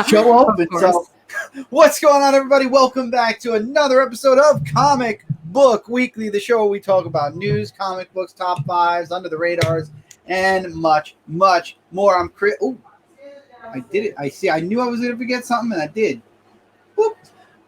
Show open. So, what's going on, everybody? Welcome back to another episode of Comic Book Weekly, the show where we talk about news, comic books, top fives, under the radars, and much, much more. I'm Chris. Oh, I did it. I knew I was going to forget something, and I did. Whoop.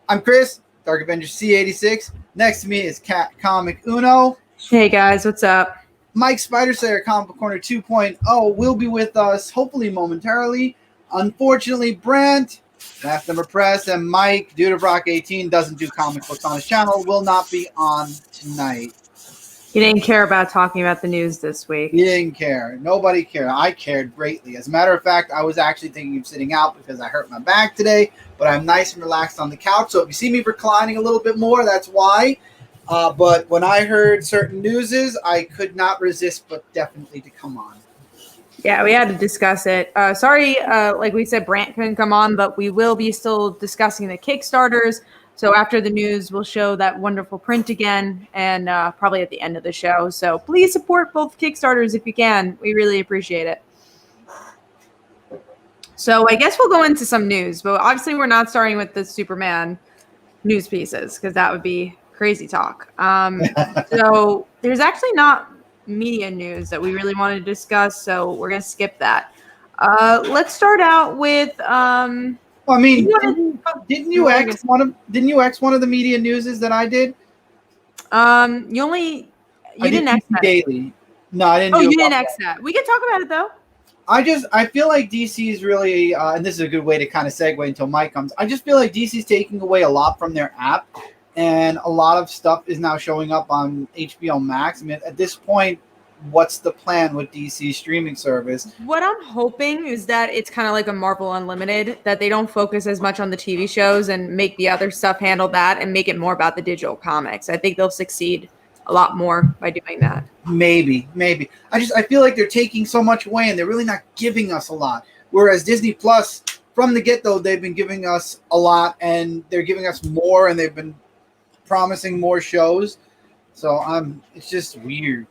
I'm Chris, Dark Avenger C86. Next to me is Cat Comic Uno. Hey, guys. What's up? Mike Spider-Slayer, Comic Book Corner 2.0, will be with us, hopefully momentarily. Unfortunately, Brent, Last Number Press, and Mike, due to Brock 18, doesn't do comic books on his channel, will not be on tonight. He didn't care about talking about the news this week. He didn't care. Nobody cared. I cared greatly. As a matter of fact, I was actually thinking of sitting out because I hurt my back today, but I'm nice and relaxed on the couch. So if you see me reclining a little bit more, that's why. But when I heard certain newses, I could not resist but definitely to come on. Yeah, we had to discuss it. Sorry, like we said, Brant couldn't come on, but we will be still discussing the Kickstarters. So after the news, we'll show that wonderful print again, and probably at the end of the show. So please support both Kickstarters if you can. We really appreciate it. So I guess we'll go into some news, but obviously we're not starting with the Superman news pieces because that would be crazy talk. So there's actually not media news that we really wanted to discuss, so we're going to skip that. Let's start out with Well, I mean, didn't you X one of the media newses that I did? You didn't X that. Daily. No, I didn't. Oh, you didn't X that. We can talk about it though. I feel like DC is really, and this is a good way to kind of segue until Mike comes. I just feel like DC is taking away a lot from their app, and a lot of stuff is now showing up on HBO Max. I mean, at this point, what's the plan with DC streaming service? What I'm hoping is that it's kind of like a Marvel Unlimited, that they don't focus as much on the TV shows and make the other stuff handle that and make it more about the digital comics. I think they'll succeed a lot more by doing that. Maybe. I feel like they're taking so much away and they're really not giving us a lot. Whereas Disney Plus, from the get-go, they've been giving us a lot and they're giving us more and they've been promising more shows. So it's just weird.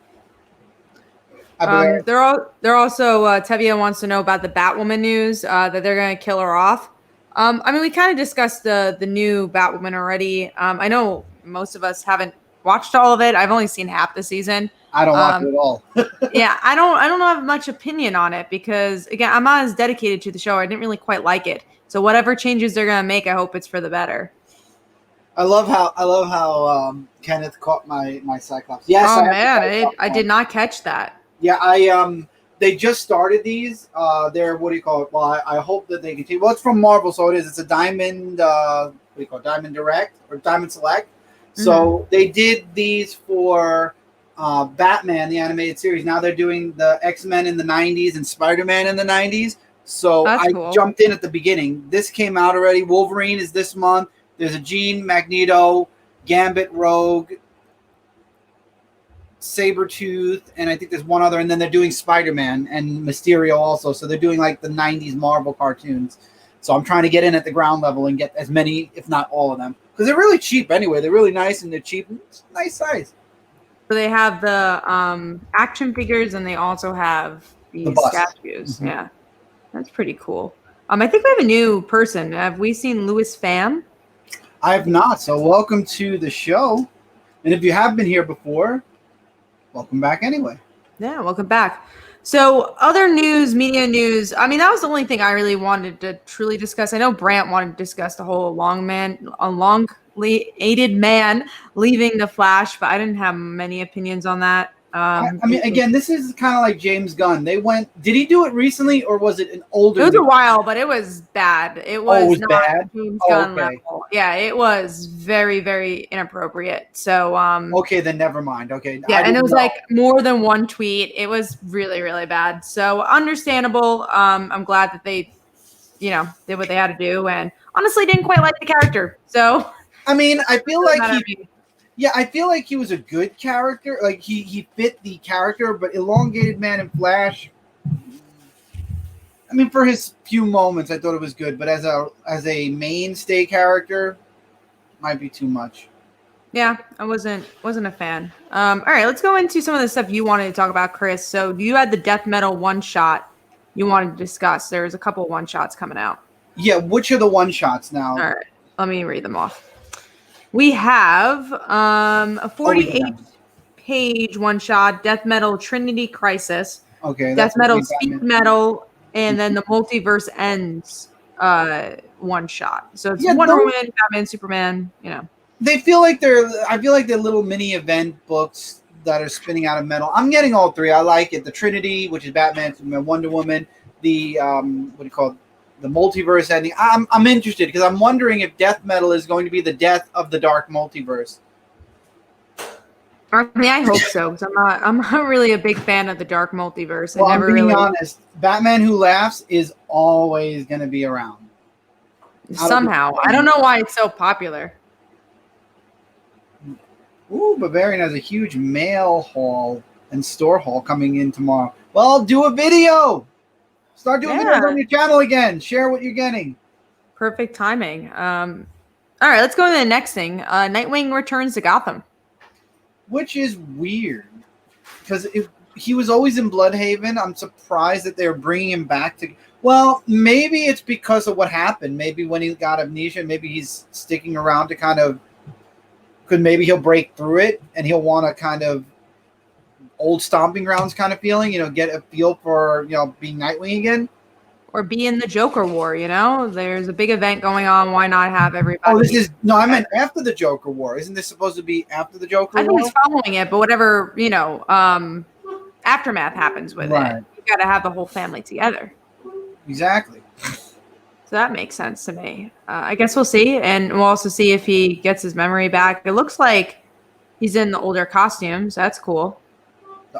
They're also Tevye wants to know about the Batwoman news, that they're going to kill her off. I mean, we kind of discussed the new Batwoman already. I know most of us haven't watched all of it. I've only seen half the season. I don't watch it at all. Yeah, I don't have much opinion on it because, again, I'm not as dedicated to the show. I didn't really quite like it. So whatever changes they're going to make, I hope it's for the better. I love how Kenneth caught my Cyclops. Yes. Oh man, I did not catch that. Yeah, they just started these. They're, what do you call it? Well, I hope that they continue. Well, it's from Marvel, so it is. It's a Diamond, what do you call it? Diamond Direct or Diamond Select. Mm-hmm. So they did these for Batman, the animated series. Now they're doing the X-Men in the 90s and Spider-Man in the 90s. So I jumped in at the beginning. This came out already. Wolverine is this month. There's a Jean, Magneto, Gambit, Rogue, Sabretooth, and I think there's one other, and then they're doing Spider-Man and Mysterio also. So they're doing like the 90s Marvel cartoons. So I'm trying to get in at the ground level and get as many, if not all of them. Because they're really cheap anyway. They're really nice and they're cheap. It's a nice size. So they have the action figures and they also have the statues. Mm-hmm. Yeah, that's pretty cool. I think we have a new person. Have we seen Louis Pham? I have not. So welcome to the show. And if you have been here before, welcome back anyway. Yeah, welcome back. So other news, media news. I mean, that was the only thing I really wanted to truly discuss. I know Brant wanted to discuss the whole long-awaited man leaving the Flash, but I didn't have many opinions on that. I mean, again, this is kind of like James Gunn. Did he do it recently or was it an older? It was a while, but it was bad. It was not bad? James Gunn level. Yeah, it was very, very inappropriate. So, okay, then never mind. Okay. Yeah, and it was like more than one tweet. It was really, really bad. So understandable. I'm glad that they, did what they had to do, and honestly didn't quite like the character. So, I mean, I feel like I feel like he was a good character. Like he fit the character, but elongated man in Flash. I mean, for his few moments, I thought it was good, but as a mainstay character, might be too much. Yeah, I wasn't a fan. All right, let's go into some of the stuff you wanted to talk about, Chris. So you had the death metal one shot you wanted to discuss. There's a couple of one shots coming out. Yeah, which are the one shots now? All right, let me read them off. We have a 48-page one shot, Death Metal Trinity Crisis. Okay, Death that's Metal Speed Metal, and then the Multiverse Ends one shot. So it's Wonder Woman, Batman, Superman, you know. They feel like I feel like they're little mini event books that are spinning out of metal. I'm getting all three. I like it. The Trinity, which is Batman, Superman, Wonder Woman. The what do you call it? The multiverse ending. I'm interested because I'm wondering if Death Metal is going to be the death of the dark multiverse. I mean, I hope so, because I'm not really a big fan of the dark multiverse. Well, I'm being honest. Batman Who Laughs is always going to be around. Somehow. I don't know why it's so popular. Ooh, Bavarian has a huge mail haul and store haul coming in tomorrow. Well, do a video. Start doing videos on your channel again. Share what you're getting. Perfect timing. All right, let's go to the next thing. Nightwing returns to Gotham. Which is weird. Because he was always in Bloodhaven. I'm surprised that they're bringing him back to... Well, maybe it's because of what happened. Maybe when he got amnesia, maybe he's sticking around to kind of... Maybe he'll break through it and he'll want to kind of... old stomping grounds kind of feeling, get a feel for, being Nightwing again. Or be in the Joker War, There's a big event going on. Why not have everybody? Oh, I meant after the Joker War. Isn't this supposed to be after the Joker War? I think it's following it, but whatever, aftermath happens with it. You got to have the whole family together. Exactly. So that makes sense to me. I guess we'll see. And we'll also see if he gets his memory back. It looks like he's in the older costumes. That's cool.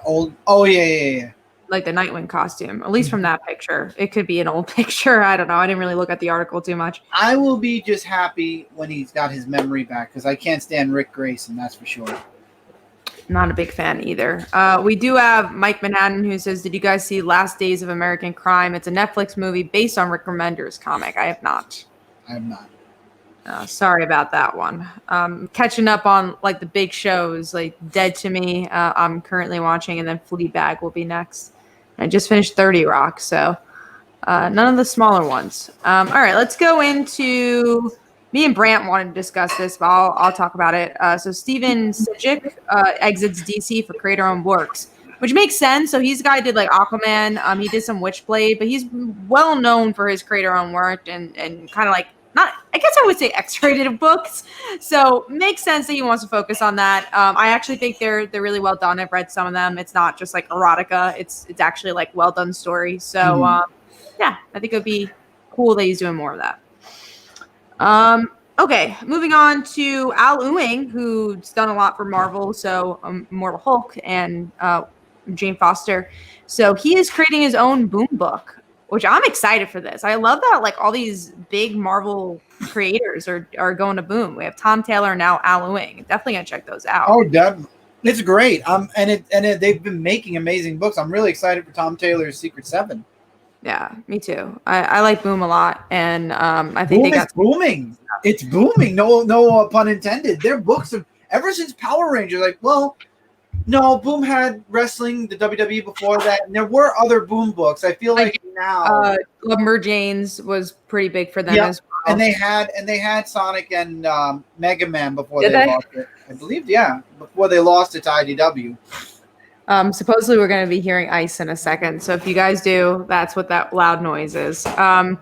Yeah. Like the Nightwing costume, at least from that picture. It could be an old picture. I don't know. I didn't really look at the article too much. I will be just happy when he's got his memory back because I can't stand Rick Grayson, that's for sure. Not a big fan either. We do have Mike Manhattan who says, did you guys see Last Days of American Crime? It's a Netflix movie based on Rick Remender's comic. I have not. Sorry about that one. Catching up on like the big shows like Dead to Me. I'm currently watching, and then Fleabag will be next. I just finished 30 Rock, so none of the smaller ones. All right, let's go into. Me and Brant wanted to discuss this, but I'll talk about it. So Stjepan Sejic exits DC for creator-owned works, which makes sense. So he's the guy who did like Aquaman. He did some Witchblade, but he's well known for his creator-owned work and kind of like. Not, I guess I would say X-rated books. So makes sense that he wants to focus on that. I actually think they're really well done. I've read some of them. It's not just like erotica. It's actually like well done stories. So yeah, I think it would be cool that he's doing more of that. Okay, moving on to Al Ewing, who's done a lot for Marvel. So Immortal Hulk and Jane Foster. So he is creating his own Boom book, which I'm excited for this. I love that like all these big Marvel creators are going to Boom. We have Tom Taylor and now Al Ewing. Definitely gonna check those out. Oh, definitely. It's great. They've been making amazing books. I'm really excited for Tom Taylor's Secret Seven. Yeah, me too. I like Boom a lot, and I think Boom is booming. It's booming. No pun intended. Their books have ever since Power Rangers. Like, well. No, Boom had wrestling, the WWE before that, and there were other Boom books. I feel like now Lumberjanes was pretty big for them as well. And they had Sonic and Mega Man before they lost it. I believe, before they lost it to IDW. Supposedly we're going to be hearing ice in a second, so if you guys do, that's what that loud noise is. All right,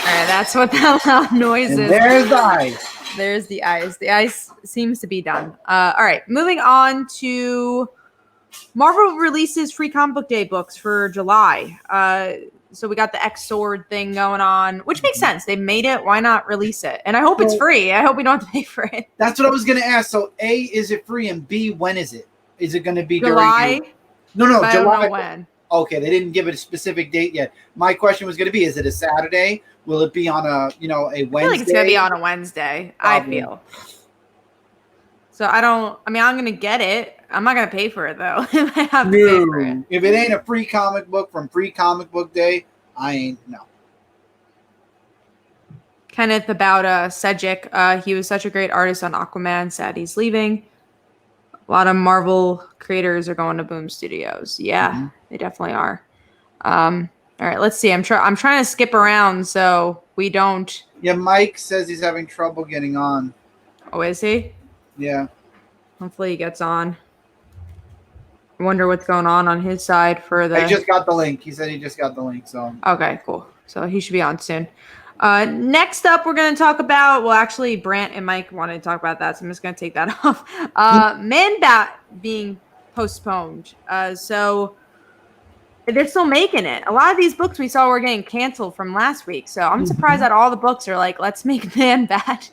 that's what that loud noise is. There's the ice. There's the ice. The ice seems to be done. All right, moving on to Marvel releases free comic book day books for July. So we got the X Sword thing going on, which makes sense. They made it. Why not release it? And I hope it's free. I hope we don't have to pay for it. That's what I was going to ask. So A, is it free? And B, when is it? Is it going to be July? No, July. I don't know when. Okay, they didn't give it a specific date yet. My question was going to be, is it a Saturday? Will it be on a Wednesday? I feel like it's going to be on a Wednesday. Probably. I feel. So I'm going to get it. I'm not going to pay for it, though. If I have to pay for it. If it ain't a free comic book from Free Comic Book Day, I ain't, no. Kenneth about Sejic. He was such a great artist on Aquaman. Sad he's leaving. A lot of Marvel creators are going to Boom Studios. Yeah, they definitely are. All right, let's see. I'm trying to skip around so we don't. Yeah, Mike says he's having trouble getting on. Oh, is he? Yeah. Hopefully he gets on. I wonder what's going on his side for the. I just got the link. He said he just got the link. So. Okay, cool. So he should be on soon. Next up, we're going to talk about. Well, actually, Brant and Mike wanted to talk about that, so I'm just going to take that off. Man-Bat being postponed. So they're still making it. A lot of these books we saw were getting canceled from last week, so I'm surprised that all the books are like, let's make Man-Bat.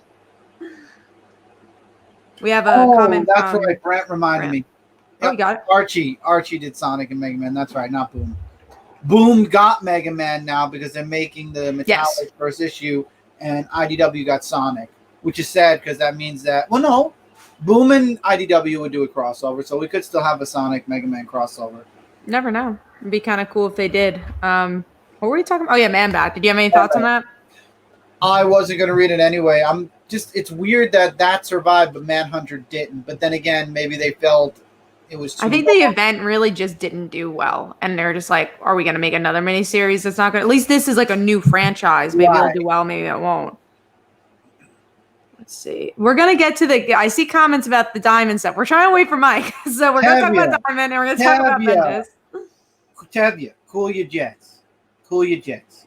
We have a comment. That's right. Brant reminded me. Oh, you got it. Archie did Sonic and Mega Man. That's right, not Boom. Boom got Mega Man now because they're making the Metallic first issue, and IDW got Sonic, which is sad because that means that, well, no, Boom and IDW would do a crossover, so we could still have a Sonic Mega Man crossover. Never know. It'd be kind of cool if they did. What were we talking about? Oh, yeah, Man-Bat. Did you have any thoughts on that? I wasn't going to read it anyway. It's weird that survived, but Manhunter didn't. But then again, maybe they felt it was too I think the event really just didn't do well. And they're just like, are we going to make another miniseries that's not going to... At least this is like a new franchise. Maybe it'll do well, maybe it won't. Let's see. We're going to get to the... I see comments about the Diamond stuff. We're trying to wait for Mike. So we're going to talk about Diamond and we're going to talk about Bendis. Tevya, cool your jets. Cool your jets.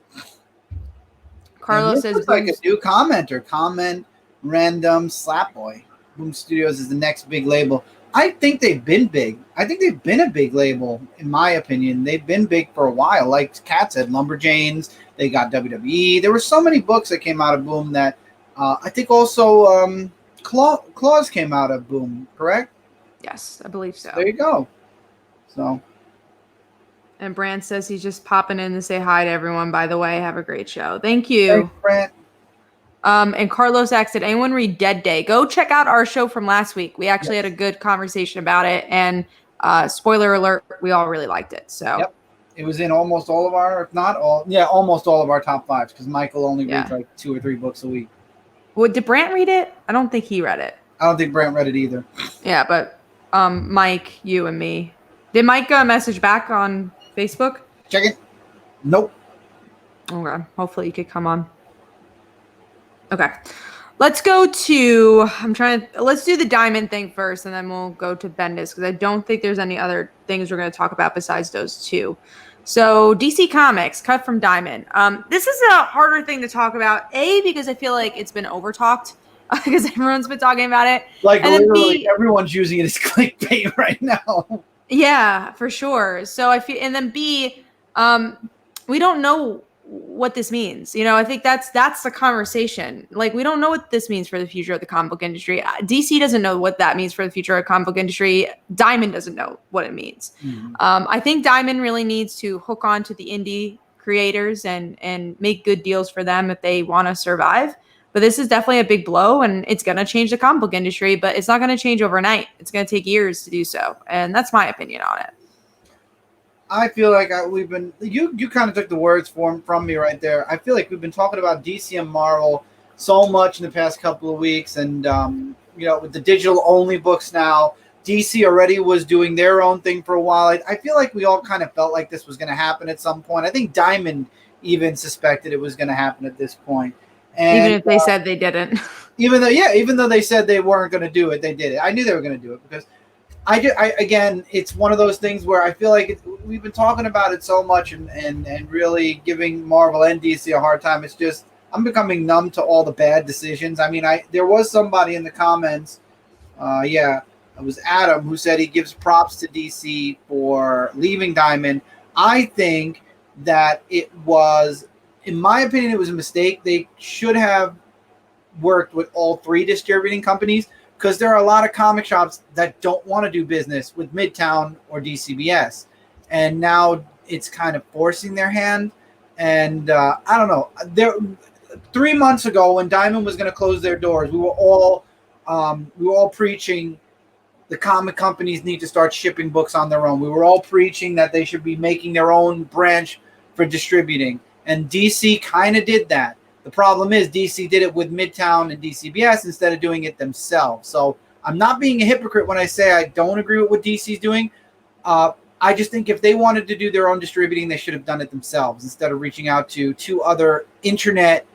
Carlos says... like a new commenter. Comment random Slapboy. Boom Studios is the next big label. I think they've been big. I think they've been a big label, in my opinion. They've been big for a while. Like Kat said, Lumberjanes, they got WWE. There were so many books that came out of Boom that I think also Claws came out of Boom, correct? Yes, I believe so. There you go. So. And Brant says he's just popping in to say hi to everyone, by the way. Have a great show. Thank you. Thanks, Brant. And Carlos asked, did anyone read Dead Day? Go check out our show from last week. We actually had a good conversation about it. And spoiler alert, we all really liked it. So it was in almost all of our, if not all, almost all of our top fives, because Michael only reads like 2 or 3 books a week. Well, did Brant read it? I don't think he read it. I don't think Brant read it either. Yeah, but Mike, you and me. Did Mike message back on Facebook? Check it. Nope. Okay. Hopefully you could come on. Okay. Let's go to, let's do the Diamond thing first, and then we'll go to Bendis, because I don't think there's any other things we're going to talk about besides those two. So DC Comics, cut from Diamond. This is a harder thing to talk about, A, because I feel like it's been over-talked, because everyone's been talking about it. Like, and literally, everyone's using it as clickbait right now. Yeah, for sure. So I feel, and then B, we don't know what this means. You know, I think that's the conversation. Like, we don't know what this means for the future of the comic book industry. DC doesn't know what that means for the future of the comic book industry. Diamond doesn't know what it means. Mm-hmm. I think Diamond really needs to hook on to the indie creators and make good deals for them if they want to survive. But this is definitely a big blow, and it's going to change the comic book industry, but it's not going to change overnight. It's going to take years to do so. And that's my opinion on it. I feel like we've been, you kind of took the words from me right there. I feel like we've been talking about DC and Marvel so much in the past couple of weeks. And, with the digital only books now, DC already was doing their own thing for a while. I feel like we all kind of felt like this was going to happen at some point. I think Diamond even suspected it was going to happen at this point. And, even if they said they didn't. Even though they said they weren't going to do it, they did it. I knew they were going to do it because again, it's one of those things where I feel like we've been talking about it so much and really giving Marvel and DC a hard time. It's just, I'm becoming numb to all the bad decisions. I mean, there was somebody in the comments, it was Adam, who said he gives props to DC for leaving Diamond. I think that it was, in my opinion, it was a mistake. They should have worked with all 3 distributing companies, because there are a lot of comic shops that don't want to do business with Midtown or DCBS. And now it's kind of forcing their hand. And I don't know. 3 months ago, when Diamond was going to close their doors, we were all preaching the comic companies need to start shipping books on their own. We were all preaching that they should be making their own branch for distributing. And DC kind of did that. The problem is DC did it with Midtown and DCBS instead of doing it themselves. So I'm not being a hypocrite when I say I don't agree with what DC's doing. I just think if they wanted to do their own distributing, they should have done it themselves instead of reaching out to two other internet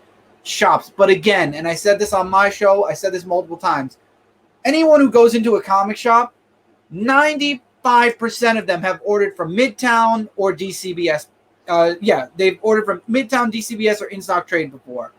shops. But again, and I said this on my show, I said this multiple times, anyone who goes into a comic shop, 95% of them have ordered from Midtown or DCBS. They've ordered from Midtown, DCBS, or In Stock Trade before.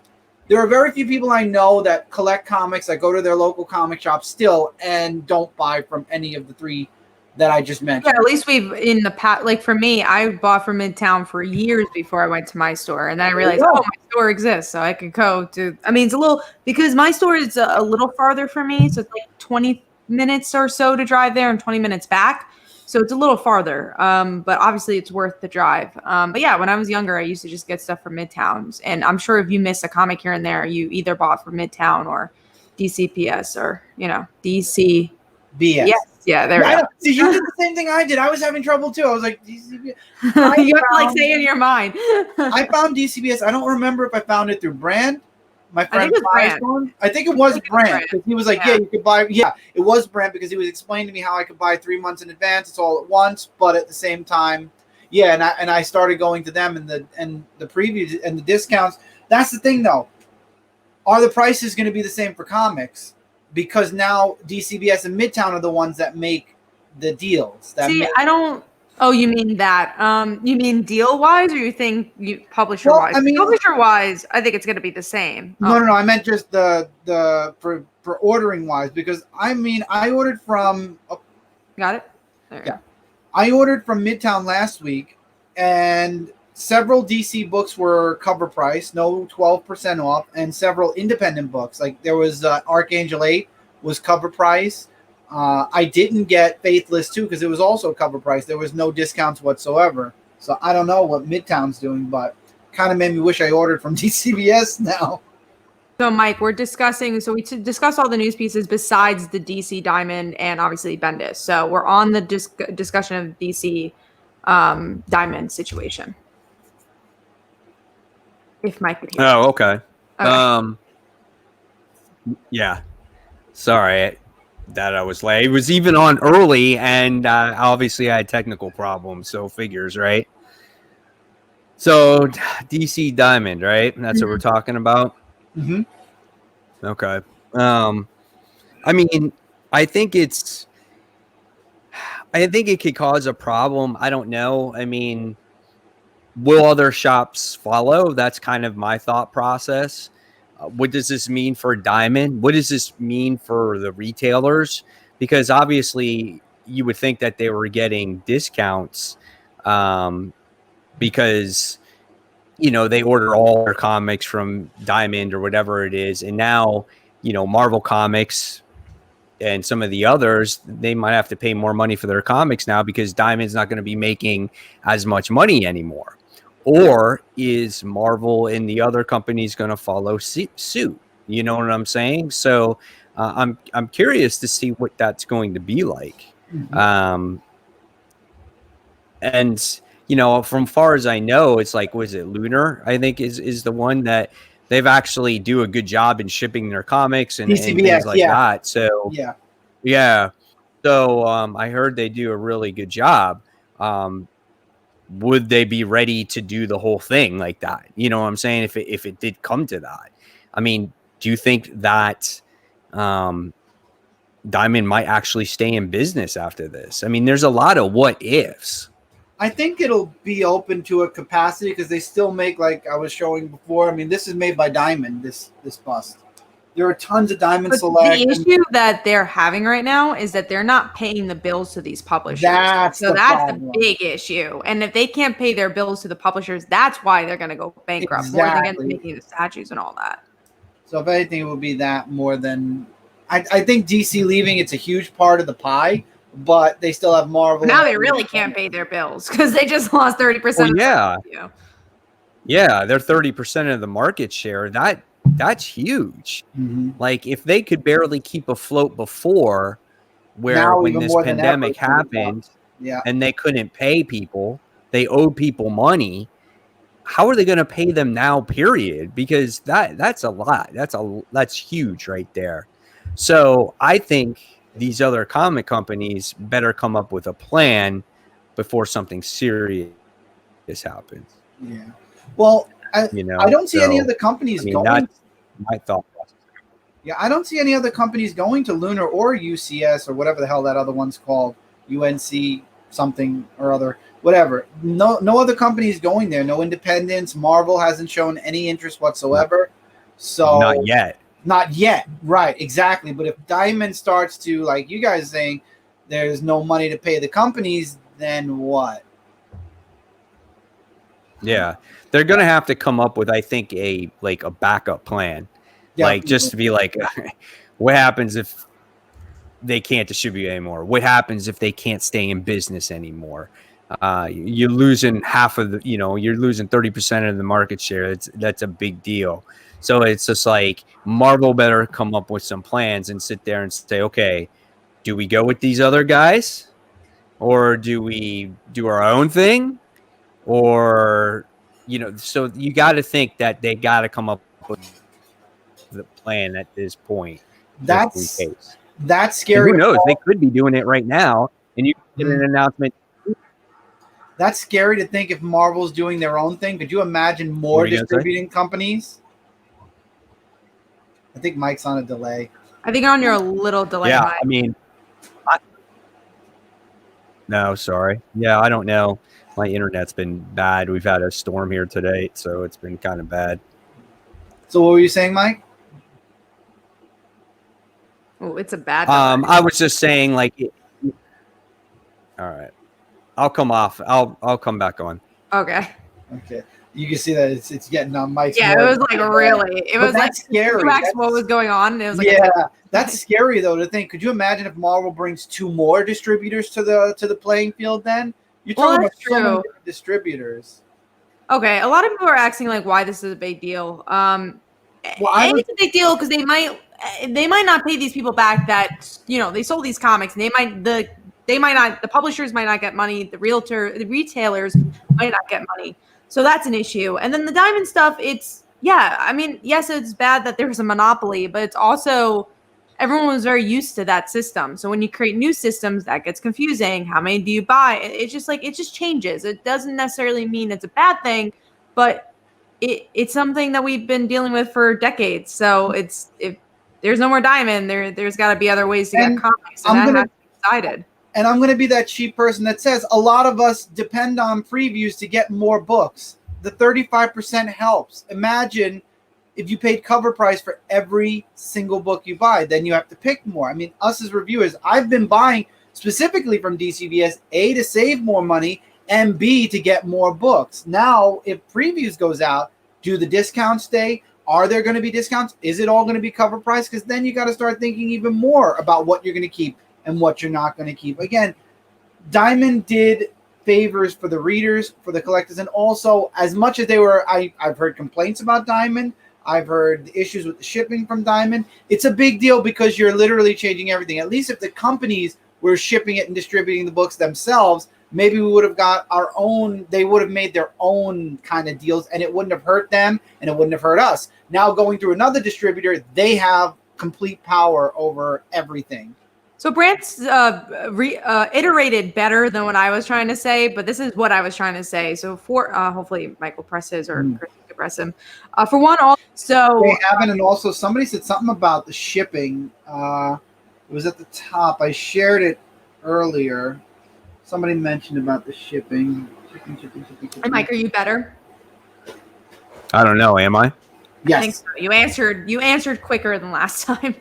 There are very few people I know that collect comics, that go to their local comic shop still and don't buy from any of the three that I just mentioned. Yeah, at least we've in the past, like for me, I bought from Midtown for years before I went to my store. And then I realized, my store exists. So I could go to, I mean, it's a little, because my store is a little farther for me. So it's like 20 minutes or so to drive there and 20 minutes back. So it's a little farther, but obviously it's worth the drive. But yeah, when I was younger, I used to just get stuff from Midtowns. And I'm sure if you miss a comic here and there, you either bought from Midtown or DCPS or, DC. BS. Yes. Yeah, there we go. See, you did the same thing I did. I was having trouble too. I was like, DCBS. You have to say in your mind. I found DCBS. I don't remember if I found it through Brand. My friend I think it was Brand. Because he was like, you could buy. Yeah, it was Brand because he was explaining to me how I could buy 3 months in advance. It's all at once, but at the same time, and I started going to them and the previews and the discounts. That's the thing though. Are the prices going to be the same for comics? Because now DCBS and Midtown are the ones that make the deals. I don't. Oh, you mean that? You mean deal wise, or you think publisher wise? I mean, publisher wise, I think it's going to be the same. No. I meant just the for ordering wise, because I mean I ordered from. Got it. There. I ordered from Midtown last week, and several DC books were cover price, no 12% off, and several independent books. Like there was Archangel 8 was cover price. I didn't get Faithless 2 because it was also cover price. There was no discounts whatsoever. So I don't know what Midtown's doing, but kind of made me wish I ordered from DCBS now. So Mike, we're discussing, we discuss all the news pieces besides the DC Diamond and obviously Bendis. So we're on the discussion of DC Diamond situation. If Mike could hear. Oh, okay. Yeah. Sorry that I was late. It was even on early, and obviously I had technical problems, so figures, right? So DC Diamond, right? That's what we're talking about? Mm-hmm. Okay. I mean, I think it could cause a problem. I don't know. I mean, will other shops follow? That's kind of my thought process. What does this mean for Diamond? What does this mean for the retailers? Because obviously you would think that they were getting discounts because, they order all their comics from Diamond or whatever it is. And now, Marvel Comics and some of the others, they might have to pay more money for their comics now because Diamond's not going to be making as much money anymore. Or is Marvel and the other companies going to follow suit? You know what I'm saying? So I'm curious to see what that's going to be like. Mm-hmm. And from far as I know, it's like, was it Lunar? I think is the one that they've actually do a good job in shipping their comics and things like that. So yeah. So I heard they do a really good job. Would they be ready to do the whole thing like that? You know what I'm saying? If it did come to that, I mean, do you think that Diamond might actually stay in business after this? I mean, there's a lot of what ifs. I think it'll be open to a capacity because they still make, like I was showing before. I mean, this is made by Diamond, this bust. There are tons of Diamond Select. The issue that they're having right now is that they're not paying the bills to these publishers. That's the big issue. And if they can't pay their bills to the publishers, that's why they're going to go bankrupt more than against making the statues and all that. So if anything, it would be that more than I think DC leaving. It's a huge part of the pie, but they still have Marvel. Now they really can't pay their bills because they just lost 30%. Well, yeah, they're 30% of the market share. That's huge. Mm-hmm. Like if they could barely keep afloat before when this pandemic happened and they couldn't pay people, they owed people money. How are they going to pay them now, period? Because that's a lot. That's huge right there. So I think these other comic companies better come up with a plan before something serious happens. Yeah. Well, I don't see any so, other companies going. That's my thought process. Yeah, I don't see any other companies going to Lunar or UCS or whatever the hell that other one's called, UNC something or other, whatever. No other companies going there. No independents. Marvel hasn't shown any interest whatsoever. So not yet. Not yet. Right, exactly. But if Diamond starts to, like you guys saying, there's no money to pay the companies, then what? Yeah. They're going to have to come up with, I think, a backup plan. Yeah, like, just to be like, what happens if they can't distribute anymore? What happens if they can't stay in business anymore? You're losing half of the, you're losing 30% of the market share. That's a big deal. So it's just like Marvel better come up with some plans and sit there and say, okay, do we go with these other guys, or do we do our own thing? Or, so you got to think that they got to come up with the plan at this point. That's scary. And who knows? They could be doing it right now, and you get an announcement. That's scary to think if Marvel's doing their own thing. Could you imagine more distributing companies? I think Mike's on a delay. I think on your little delay. Yeah, Mike. I mean, no, sorry. Yeah, I don't know. My internet's been bad. We've had a storm here today, so it's been kind of bad. So what were you saying, Mike? Oh, it's a bad. I was just saying, like, all right. I'll come off. I'll come back on. Okay. You can see that it's getting on Mike's. Yeah, it was like really. It was like scary. What was going on? It was like that's scary though to think. Could you imagine if Marvel brings 2 more distributors to the playing field? Then you're talking about so many different distributors. Okay, a lot of people are asking like why this is a big deal. It's a big deal because they might not pay these people back that they sold these comics, and the publishers might not get money, the retailers might not get money. So that's an issue. And then the Diamond stuff, yes, it's bad that there's a monopoly, but it's also everyone was very used to that system. So when you create new systems, that gets confusing. How many do you buy? It's just like it just changes. It doesn't necessarily mean it's a bad thing, but it's something that we've been dealing with for decades. So if there's no more Diamond, there's got to be other ways to get comics, and that has to be decided. And I'm going to be that cheap person that says a lot of us depend on previews to get more books. The 35% helps. Imagine if you paid cover price for every single book you buy, then you have to pick more. I mean, us as reviewers, I've been buying specifically from DCBS, A, to save more money, and B, to get more books. Now, if previews goes out, do the discounts stay? Are there going to be discounts? Is it all going to be cover price? Because then you got to start thinking even more about what you're going to keep and what you're not going to keep. Again, Diamond did favors for the readers, for the collectors, and also as much as they were, I've heard complaints about Diamond. I've heard issues with the shipping from Diamond. It's a big deal because you're literally changing everything. At least if the companies were shipping it and distributing the books themselves, maybe we would have got our own, they would have made their own kind of deals, and it wouldn't have hurt them and it wouldn't have hurt us. Now going through another distributor, they have complete power over everything. So Brant's iterated better than what I was trying to say, but this is what I was trying to say. So for hopefully Michael presses or Chris can press him. For one, so they haven't, and also somebody said something about the shipping. It was at the top. I shared it earlier. Somebody mentioned about the shipping. Hey, Mike, are you better? I don't know. Am I? Yes. I think so. You answered quicker than last time.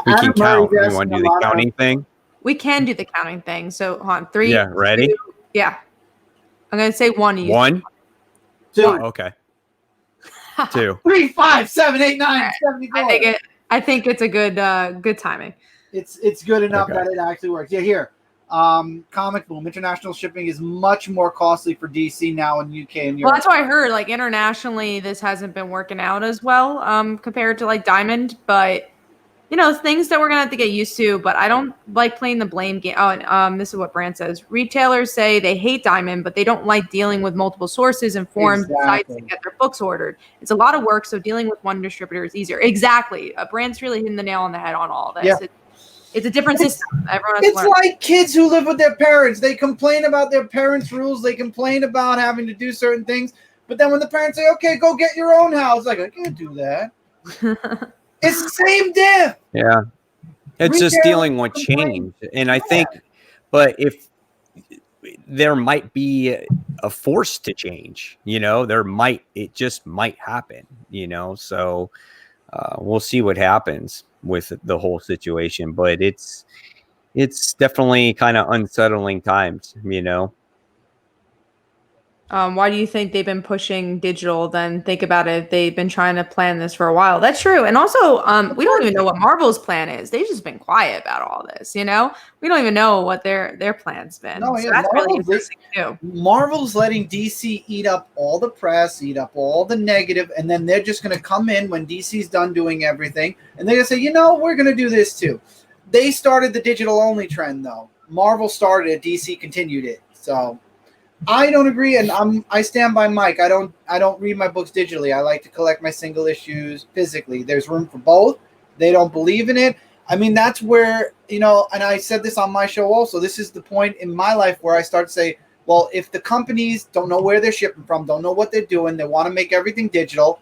We can count. We want to do the counting thing? We can do the counting thing. So, hold on. 3. Yeah, ready? 2, yeah. I'm going to say 1. 1? 2. Oh, okay. 2. 3, 5, 7, 8, 9, 74. I think it's a good timing. It's good enough that it actually works. Yeah, here. Comic Boom. International shipping is much more costly for DC now in UK and Europe. Well, that's what I heard. Like internationally, this hasn't been working out as well compared to like Diamond, but things that we're gonna have to get used to. But I don't like playing the blame game. This is what Brand says. Retailers say they hate Diamond, but they don't like dealing with multiple sources and forums and sites to get their books ordered. It's a lot of work, so dealing with one distributor is easier. Exactly. Brand's really hitting the nail on the head on all of this. Yeah. It's a different system. Everyone has It's to learn. like kids who live with their parents. They complain about their parents' rules. They complain about having to do certain things. But then when the parents say, okay, go get your own house, like, I can't do that. It's the same diff. Yeah. It's just Retail dealing with complaint. change. And I think, but if there might be a force to change, it just might happen, so we'll see what happens with the whole situation, but it's definitely kind of unsettling times, Why do you think they've been pushing digital? Then think about it. They've been trying to plan this for a while. That's true. And also, we don't even know what Marvel's plan is. They've just been quiet about all this, We don't even know what their plan's been. No, So yeah, that's really interesting too. Marvel's letting DC eat up all the press, eat up all the negative, and then they're just going to come in when DC's done doing everything, and they're going to say, we're going to do this too. They started the digital-only trend, though. Marvel started it, DC continued it. So I don't agree, and I stand by Mike. I don't read my books digitally. I like to collect my single issues physically. There's room for both. They don't believe in it. I mean, that's where, and I said this on my show also, this is the point in my life where I start to say, well, if the companies don't know where they're shipping from, don't know what they're doing, they want to make everything digital,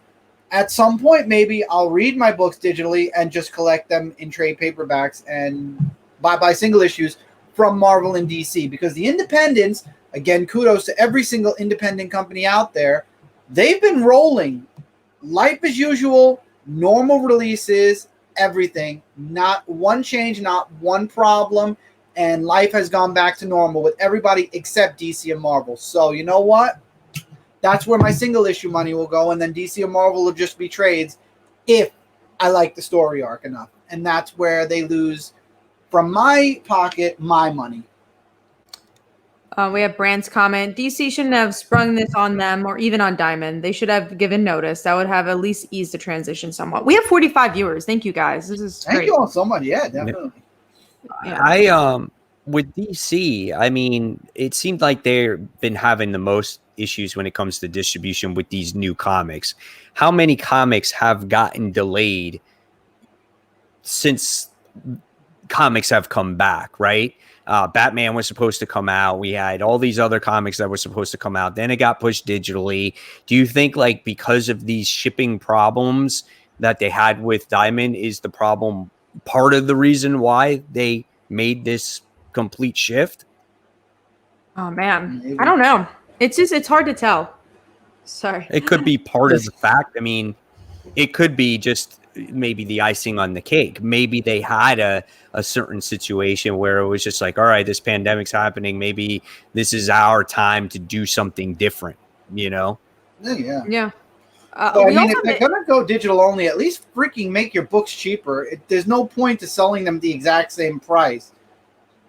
at some point maybe I'll read my books digitally and just collect them in trade paperbacks and buy single issues from Marvel and DC, because the independents, again, kudos to every single independent company out there, they've been rolling life as usual, normal releases, everything, not one change, not one problem, and life has gone back to normal with everybody except DC and Marvel. So you know what? That's where my single issue money will go, and then DC and Marvel will just be trades if I like the story arc enough. And that's where they lose, from my pocket, my money. We have Brand's comment. DC shouldn't have sprung this on them or even on Diamond. They should have given notice. That would have at least eased the transition somewhat. We have 45 viewers. Thank you, guys. This is great. Thank you all so much. Yeah, definitely. Yeah. With DC, I mean, it seemed like they've been having the most issues when it comes to distribution with these new comics. How many comics have gotten delayed since comics have come back, right? Batman was supposed to come out. We had all these other comics that were supposed to come out. Then it got pushed digitally. Do you think, like, because of these shipping problems that they had with Diamond, is the problem part of the reason why they made this complete shift? Oh man, maybe. I don't know. It's hard to tell. Sorry. It could be part of the fact. I mean, it could be just maybe the icing on the cake. Maybe they had a certain situation where it was just like, all right, this pandemic's happening. Maybe this is our time to do something different, Yeah. Yeah. So, I mean, if they're going to go digital only, at least freaking make your books cheaper. There's no point to selling them the exact same price.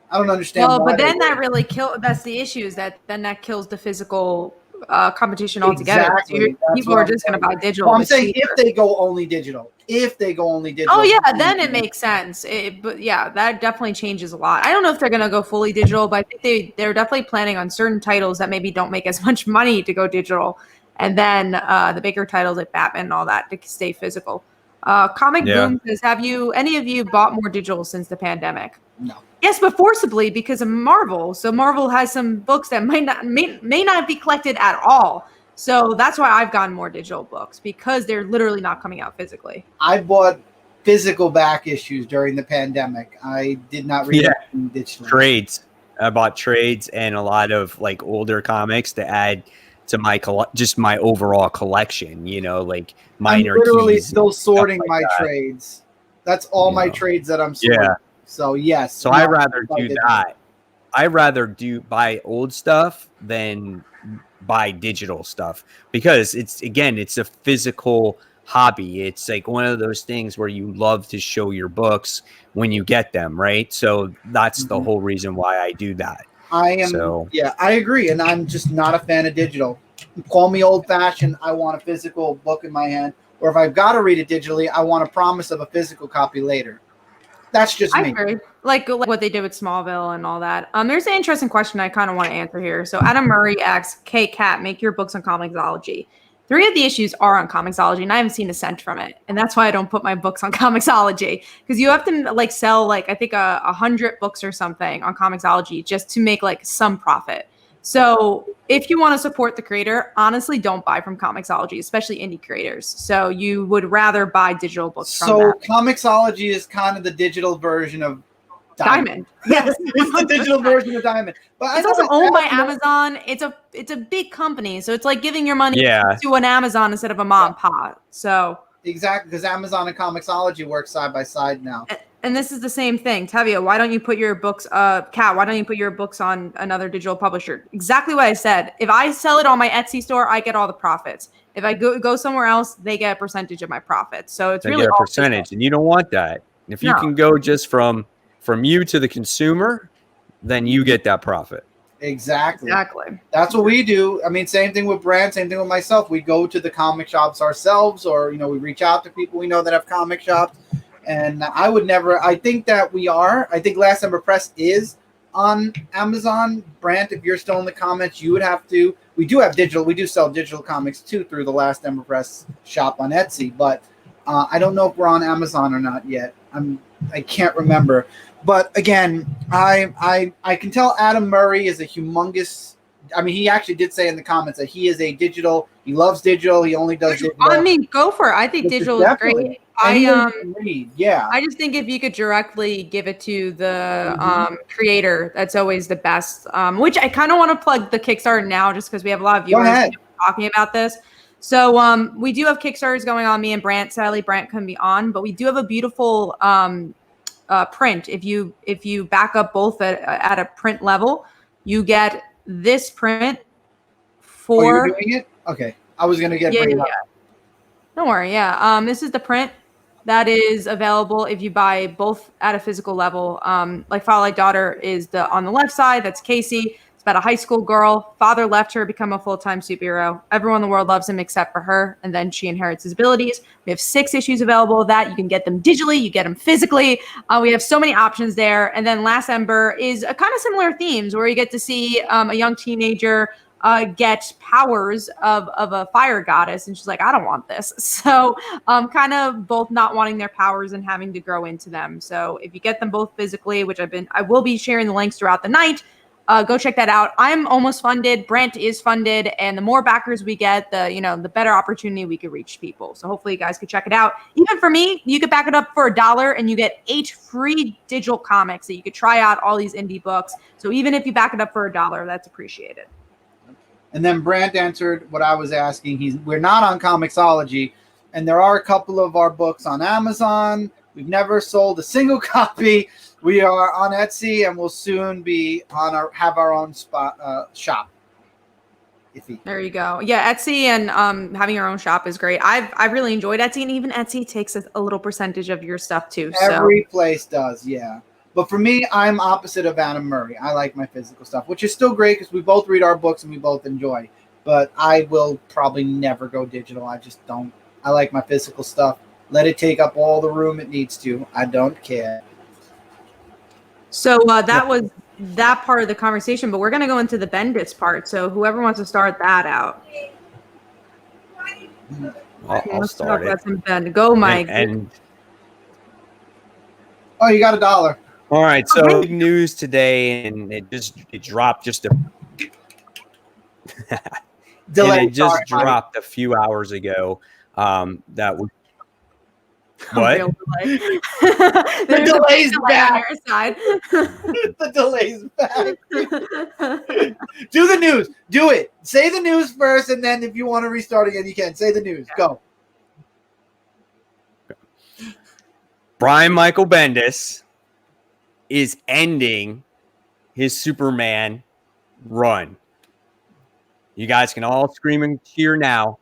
I don't understand. Well, but then that really that's the issue, is that then that kills the physical competition altogether. Exactly. So people are just going to buy digital. Well, I'm saying cheaper. If they go only digital. Oh yeah, then it makes sense. But yeah, that definitely changes a lot. I don't know if they're going to go fully digital, but I think they're definitely planning on certain titles that maybe don't make as much money to go digital, and then the bigger titles like Batman and all that to stay physical. Boom says, have any of you bought more digital since the pandemic? No. Yes, but forcibly because of Marvel. So Marvel has some books that may not be collected at all. So that's why I've gotten more digital books, because they're literally not coming out physically. I bought physical back issues during the pandemic. I did not read them digitally. Trades. I bought trades and a lot of like older comics to add to my just my overall collection. Like minor. I'm literally keys still sorting like my trades. That's all my trades that I'm sorting. Yeah. So yes. So I rather do that. I rather buy old stuff than buy digital stuff, because it's a physical hobby. It's like one of those things where you love to show your books when you get them, right? So that's the whole reason why I do that. I agree, and I'm just not a fan of digital. Call me old-fashioned. I want a physical book in my hand, or if I've got to read it digitally, I want a promise of a physical copy later. That's just me. Agree. Like what they did with Smallville and all that. There's an interesting question I kind of want to answer here. So Adam Murray asks, Kat, make your books on Comixology. 3 of the issues are on Comixology, and I haven't seen a cent from it. And that's why I don't put my books on Comixology, because you have to like sell like I think 100 books or something on Comixology just to make like some profit. So if you want to support the creator, honestly, don't buy from Comixology, especially indie creators. So you would rather buy digital books from them. So Comixology is kind of the digital version of Diamond. Yes, it's the digital version of Diamond. But it's also owned by Amazon. It's a big company, so it's like giving your money to an Amazon instead of a mom and pop. So exactly, because Amazon and Comixology work side by side now. And this is the same thing. Tevye, why don't you put your books, Kat, why don't you put your books on another digital publisher? Exactly what I said. If I sell it on my Etsy store, I get all the profits. If I go somewhere else, they get a percentage of my profits. So it's really a percentage, and you don't want that. If you can go just from you to the consumer, then you get that profit. Exactly. That's what we do. I mean, same thing with Brand, same thing with myself. We go to the comic shops ourselves, or we reach out to people we know that have comic shops. And I think that we are. I think Last Ember Press is on Amazon. Brand, if you're still in the comments, you would have to. We do have digital. We do sell digital comics too through the Last Ember Press shop on Etsy. But I don't know if we're on Amazon or not yet. I can't remember. But again, I can tell Adam Murray is a humongous. I mean, he actually did say in the comments that he is a digital. He loves digital. He only does digital. I mean, go for it. I think digital is great. I just think if you could directly give it to the creator, that's always the best. Which I kind of want to plug the Kickstarter now, just because we have a lot of viewers talking about this. So we do have Kickstarters going on. Me and Brant, sadly, Brant couldn't be on, but we do have a beautiful print. If you back up both at a print level, you get this print for. Oh, you're doing it? Okay, I was gonna get. Yeah. Don't worry. Yeah. This is the print that is available if you buy both at a physical level. Like Father Like Daughter is on the left side. That's Casey. It's about a high school girl. Father left her, become a full-time superhero. Everyone in the world loves him except for her, and then she inherits his abilities. We have 6 issues available of that. You can get them digitally. You get them physically. We have so many options there. And then Last Ember is a kind of similar themes where you get to see a young teenager get powers of a fire goddess, and she's like, I don't want this. So kind of both not wanting their powers and having to grow into them. So if you get them both physically, which I will be sharing the links throughout the night, go check that out. I'm almost funded. Brant is funded, and the more backers we get, the better opportunity we could reach people. So hopefully you guys could check it out. Even for me, you could back it up for $1 and you get 8 free digital comics that you could try out all these indie books. So even if you back it up for $1, that's appreciated. And then Brant answered what I was asking. We're not on Comixology, and there are a couple of our books on Amazon. We've never sold a single copy. We are on Etsy, and we'll soon be have our own shop. There you go. Yeah, Etsy and having your own shop is great. I've really enjoyed Etsy, and even Etsy takes a little percentage of your stuff too. Every place does, yeah. But for me, I'm opposite of Adam Murray. I like my physical stuff, which is still great because we both read our books and we both enjoy. But I will probably never go digital. I just don't. I like my physical stuff. Let it take up all the room it needs to. I don't care. So that was that part of the conversation, but we're going to go into the Bendis part. So whoever wants to start that out. I'll start it. Go, Mike. Oh, you got $1. All right, so big news today, and it dropped dropped a few hours ago. That was what? The delay's back. On your side. The delay's back. Do the news. Do it. Say the news first, and then if you want to restart again, you can. Say the news. Go. Brian Michael Bendis is ending his Superman run. You guys can all scream and cheer now.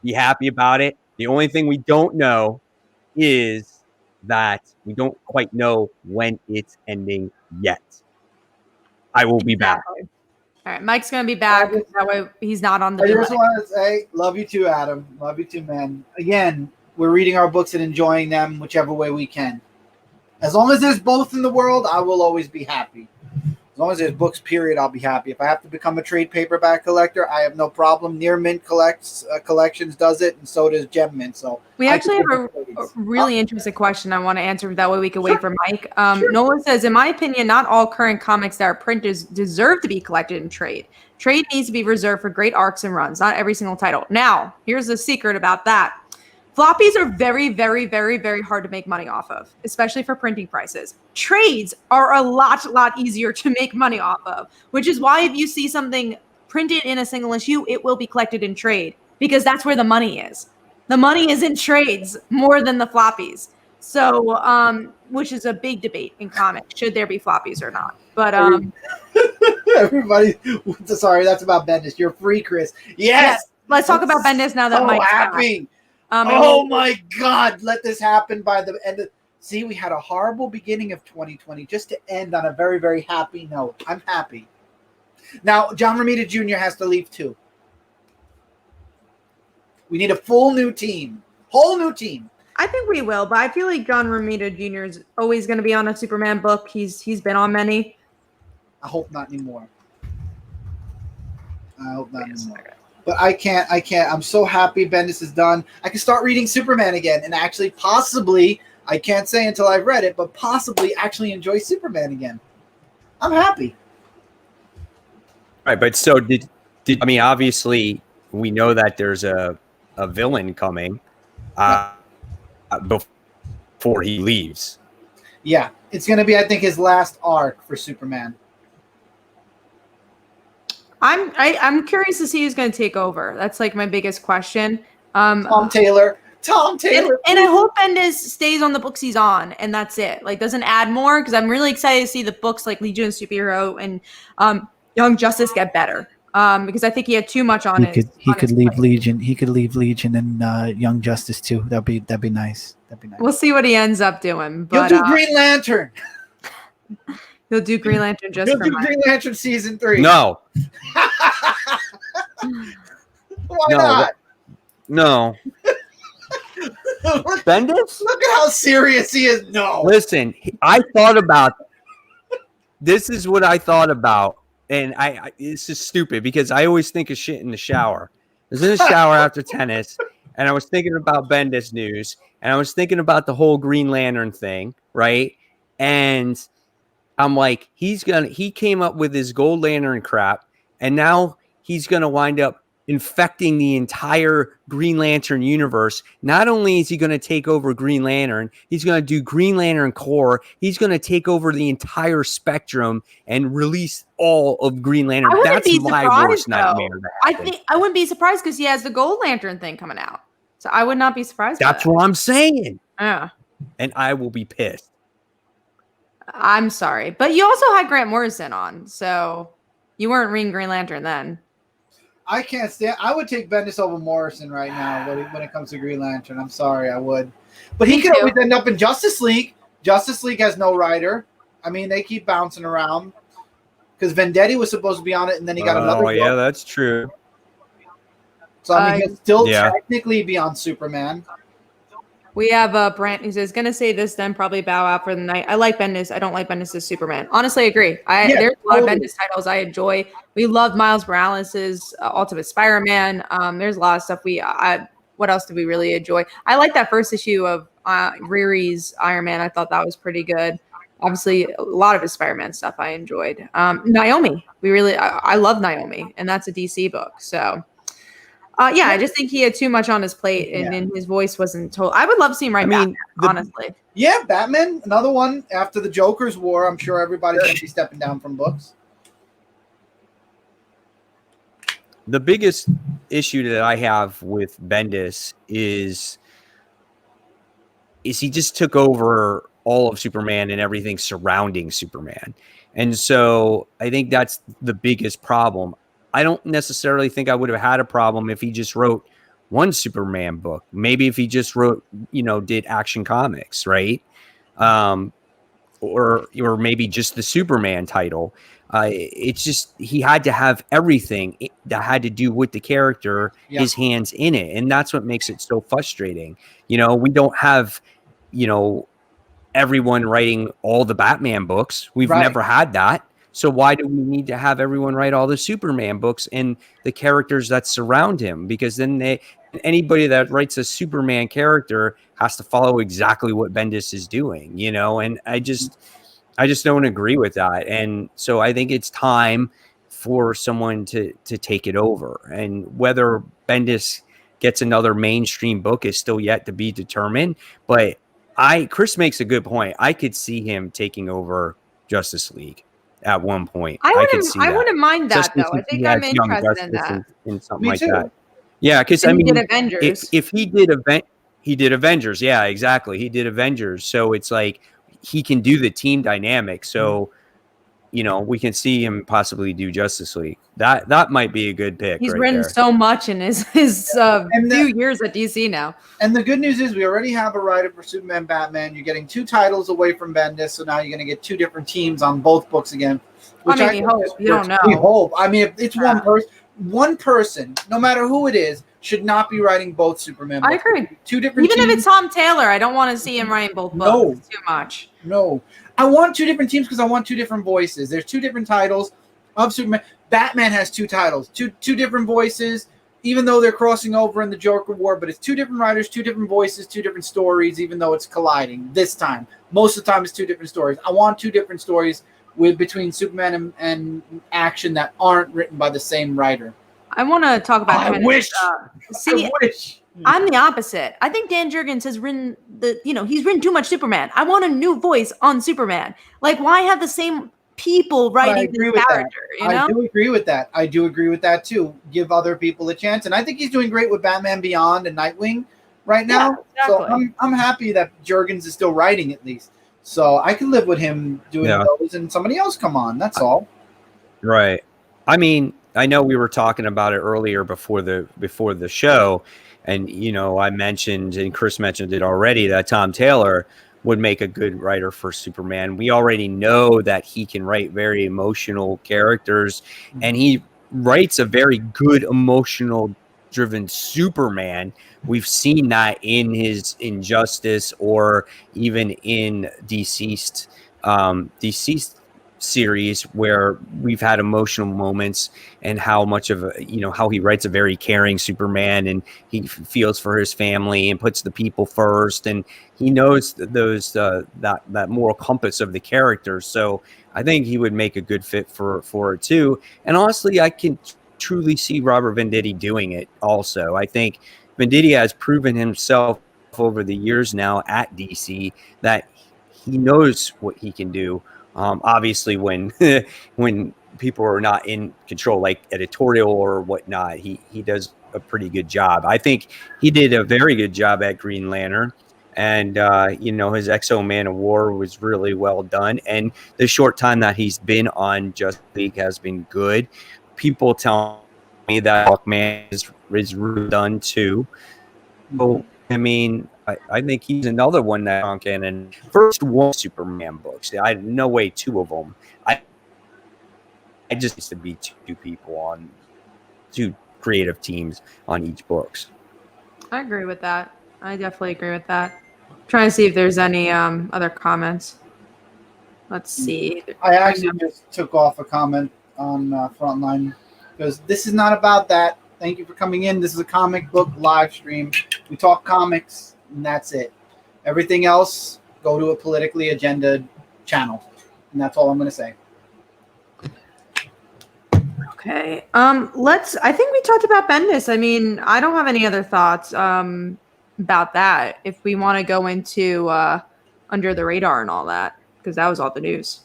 Be happy about it. The only thing we don't know is that we don't quite know when it's ending yet. I will be back. All right, Mike's going to be back. That way he's not on the I just want to say, love you too, Adam. Love you too, man. Again, we're reading our books and enjoying them whichever way we can. As long as there's both in the world, I will always be happy. As long as there's books, period, I'll be happy. If I have to become a trade paperback collector, I have no problem. Near Mint Collections does it, and so does Gem Mint. So we actually have a really interesting question I want to answer. That way we can wait for Mike. Nolan says, in my opinion, not all current comics that are printed deserve to be collected in trade. Trade needs to be reserved for great arcs and runs, not every single title. Now, here's the secret about that. Floppies are very, very, very, very hard to make money off of, especially for printing prices. Trades are a lot easier to make money off of, which is why if you see something printed in a single issue, it will be collected in trade because that's where the money is. The money is in trades more than the floppies. So, which is a big debate in comics. Should there be floppies or not? But everybody, sorry, that's about Bendis. You're free, Chris. Yes. Let's talk about Bendis now that Mike's happy. Back. Oh my God! Let this happen by the end of. See, we had a horrible beginning of 2020 just to end on a very, very happy note. I'm happy. Now, John Romita Jr. has to leave too. We need a full new team. Whole new team. I think we will, but I feel like John Romita Jr. is always going to be on a Superman book. He's been on many. I hope not anymore. But I can't. I'm so happy Bendis is done. I can start reading Superman again and actually possibly, I can't say until I've read it, but possibly actually enjoy Superman again. I'm happy. Right, but so did I mean, obviously we know that there's a villain coming before he leaves. Yeah, it's going to be, I think, his last arc for Superman. I'm curious to see who's going to take over. That's like my biggest question. Tom Taylor. And I hope Bendis stays on the books he's on, and that's it. Like, doesn't add more, because I'm really excited to see the books like Legion of Superhero and Young Justice get better. Because I think he had too much on it. He could leave Legion. He could leave Legion and Young Justice too. That'd be nice. We'll see what he ends up doing. But you'll do Green Lantern. He'll do Green Lantern just He'll for do Mike. Green Lantern season 3. No. Why not? No. Bendis? Look at how serious he is. No. Listen, I thought about this is what I thought about, and I this is stupid because I always think of shit in the shower. I was in the shower after tennis, and I was thinking about Bendis news, and I was thinking about the whole Green Lantern thing, right? And I'm like, he came up with his Gold Lantern crap, and now he's going to wind up infecting the entire Green Lantern universe. Not only is he going to take over Green Lantern, he's going to do Green Lantern Corps. He's going to take over the entire spectrum and release all of Green Lantern. That's my worst nightmare. I wouldn't be surprised because he has the Gold Lantern thing coming out. So I would not be surprised. That's what I'm saying. Yeah. And I will be pissed. I'm sorry. But you also had Grant Morrison on, so you weren't reading Green Lantern then. I can't stand. I would take Bendis over Morrison right now when it comes to Green Lantern. I'm sorry, I would. But he could always end up in Justice League. Justice League has no writer. I mean, they keep bouncing around because Vendetti was supposed to be on it, and then he got another. Oh yeah, that's true. So I mean, he'll still technically be on Superman. We have Brant who says, "Gonna say this, then probably bow out for the night." I like Bendis. I don't like Bendis as Superman. Honestly, I agree. There's a lot of Bendis titles I enjoy. We love Miles Morales' Ultimate Spider-Man. There's a lot of stuff what else do we really enjoy? I like that first issue of Riri's Iron Man. I thought that was pretty good. Obviously, a lot of his Spider-Man stuff I enjoyed. Naomi, I love Naomi, and that's a DC book. So. I just think he had too much on his plate, and his voice wasn't told. I would love to see him Batman, honestly. Yeah, Batman, another one after the Joker's War. I'm sure everybody's going to be stepping down from books. The biggest issue that I have with Bendis is he just took over all of Superman and everything surrounding Superman. And so I think that's the biggest problem. I don't necessarily think I would have had a problem if he just wrote one Superman book. Maybe if he just wrote, did Action Comics, right? Or maybe just the Superman title. It's just he had to have everything that had to do with the character, his hands in it. And that's what makes it so frustrating. We don't have, everyone writing all the Batman books. We've never had that. So why do we need to have everyone write all the Superman books and the characters that surround him? Because then anybody that writes a Superman character has to follow exactly what Bendis is doing, you know? And I just don't agree with that. And so I think it's time for someone to take it over. And whether Bendis gets another mainstream book is still yet to be determined. But Chris makes a good point. I could see him taking over Justice League at one point. I I wouldn't mind that, though. I think I'm interested in that. In something Me like too. that. Yeah, because I And he mean, did Avengers. if he did Avengers. Yeah, exactly. He did Avengers. So it's like he can do the team dynamic. So, you know, we can see him possibly do Justice League. That might be a good pick. He's right written there. so much in his few years at DC now. And the good news is we already have a writer for Superman, Batman. You're getting 2 titles away from Bendis, so now you're going to get 2 different teams on both books again. I mean, we hope. You don't know. We hope. I mean, if it's one person, no matter who it is, should not be writing both Superman books. I agree. 2 different Even teams. if it's Tom Taylor, I don't want to see him writing both books. No. It's too much. No. I want 2 different teams because I want 2 different voices. There's 2 different titles of Superman. Batman has 2 titles, two different voices, even though they're crossing over in the Joker War, but it's 2 different writers, 2 different voices, 2 different stories, even though it's colliding this time. Most of the time it's 2 different stories. I want 2 different stories between Superman and action that aren't written by the same writer. I want to talk about. I wish. See, I'm the opposite. I think Dan Jurgens has written he's written too much Superman. I want a new voice on Superman. Like, why have the same people writing this character? You know? I do agree with that. I do agree with that too. Give other people a chance, and I think he's doing great with Batman Beyond and Nightwing right now. Yeah, exactly. So I'm happy that Jurgens is still writing at least. So I can live with him doing those, and somebody else come on. That's all. Right. I mean, I know we were talking about it earlier before the show, and you know, I mentioned, and Chris mentioned it already, that Tom Taylor would make a good writer for Superman. We already know that he can write very emotional characters, and he writes a very good emotional driven Superman. We've seen that in his Injustice or even in Deceased series, where we've had emotional moments, and how much of how he writes a very caring Superman, and he feels for his family and puts the people first, and he knows those that moral compass of the character. So I think he would make a good fit for it too. And honestly, I can truly see Robert Venditti doing it also. I think Venditti has proven himself over the years now at DC that he knows what he can do. Obviously, when people are not in control, like editorial or whatnot, he does a pretty good job. I think he did a very good job at Green Lantern, and his Exo Man of War was really well done. And the short time that he's been on Justice League has been good. People tell me that Hawkman is really done too. So, I mean, I think he's another one that can. And first 1 Superman books. I no way 2 of them. I just used to be 2 people on 2 creative teams on each books. I agree with that. I definitely agree with that. Trying to see if there's any other comments. Let's see. I actually just took off a comment on Frontline because this is not about that. Thank you for coming in. This is a comic book live stream. We talk comics, and that's it. Everything else, go to a politically agenda channel, and that's all I'm going to say. Okay. I think we talked about Bendis. I mean, I don't have any other thoughts about that. If we want to go into Under the Radar and all that, because that was all the news.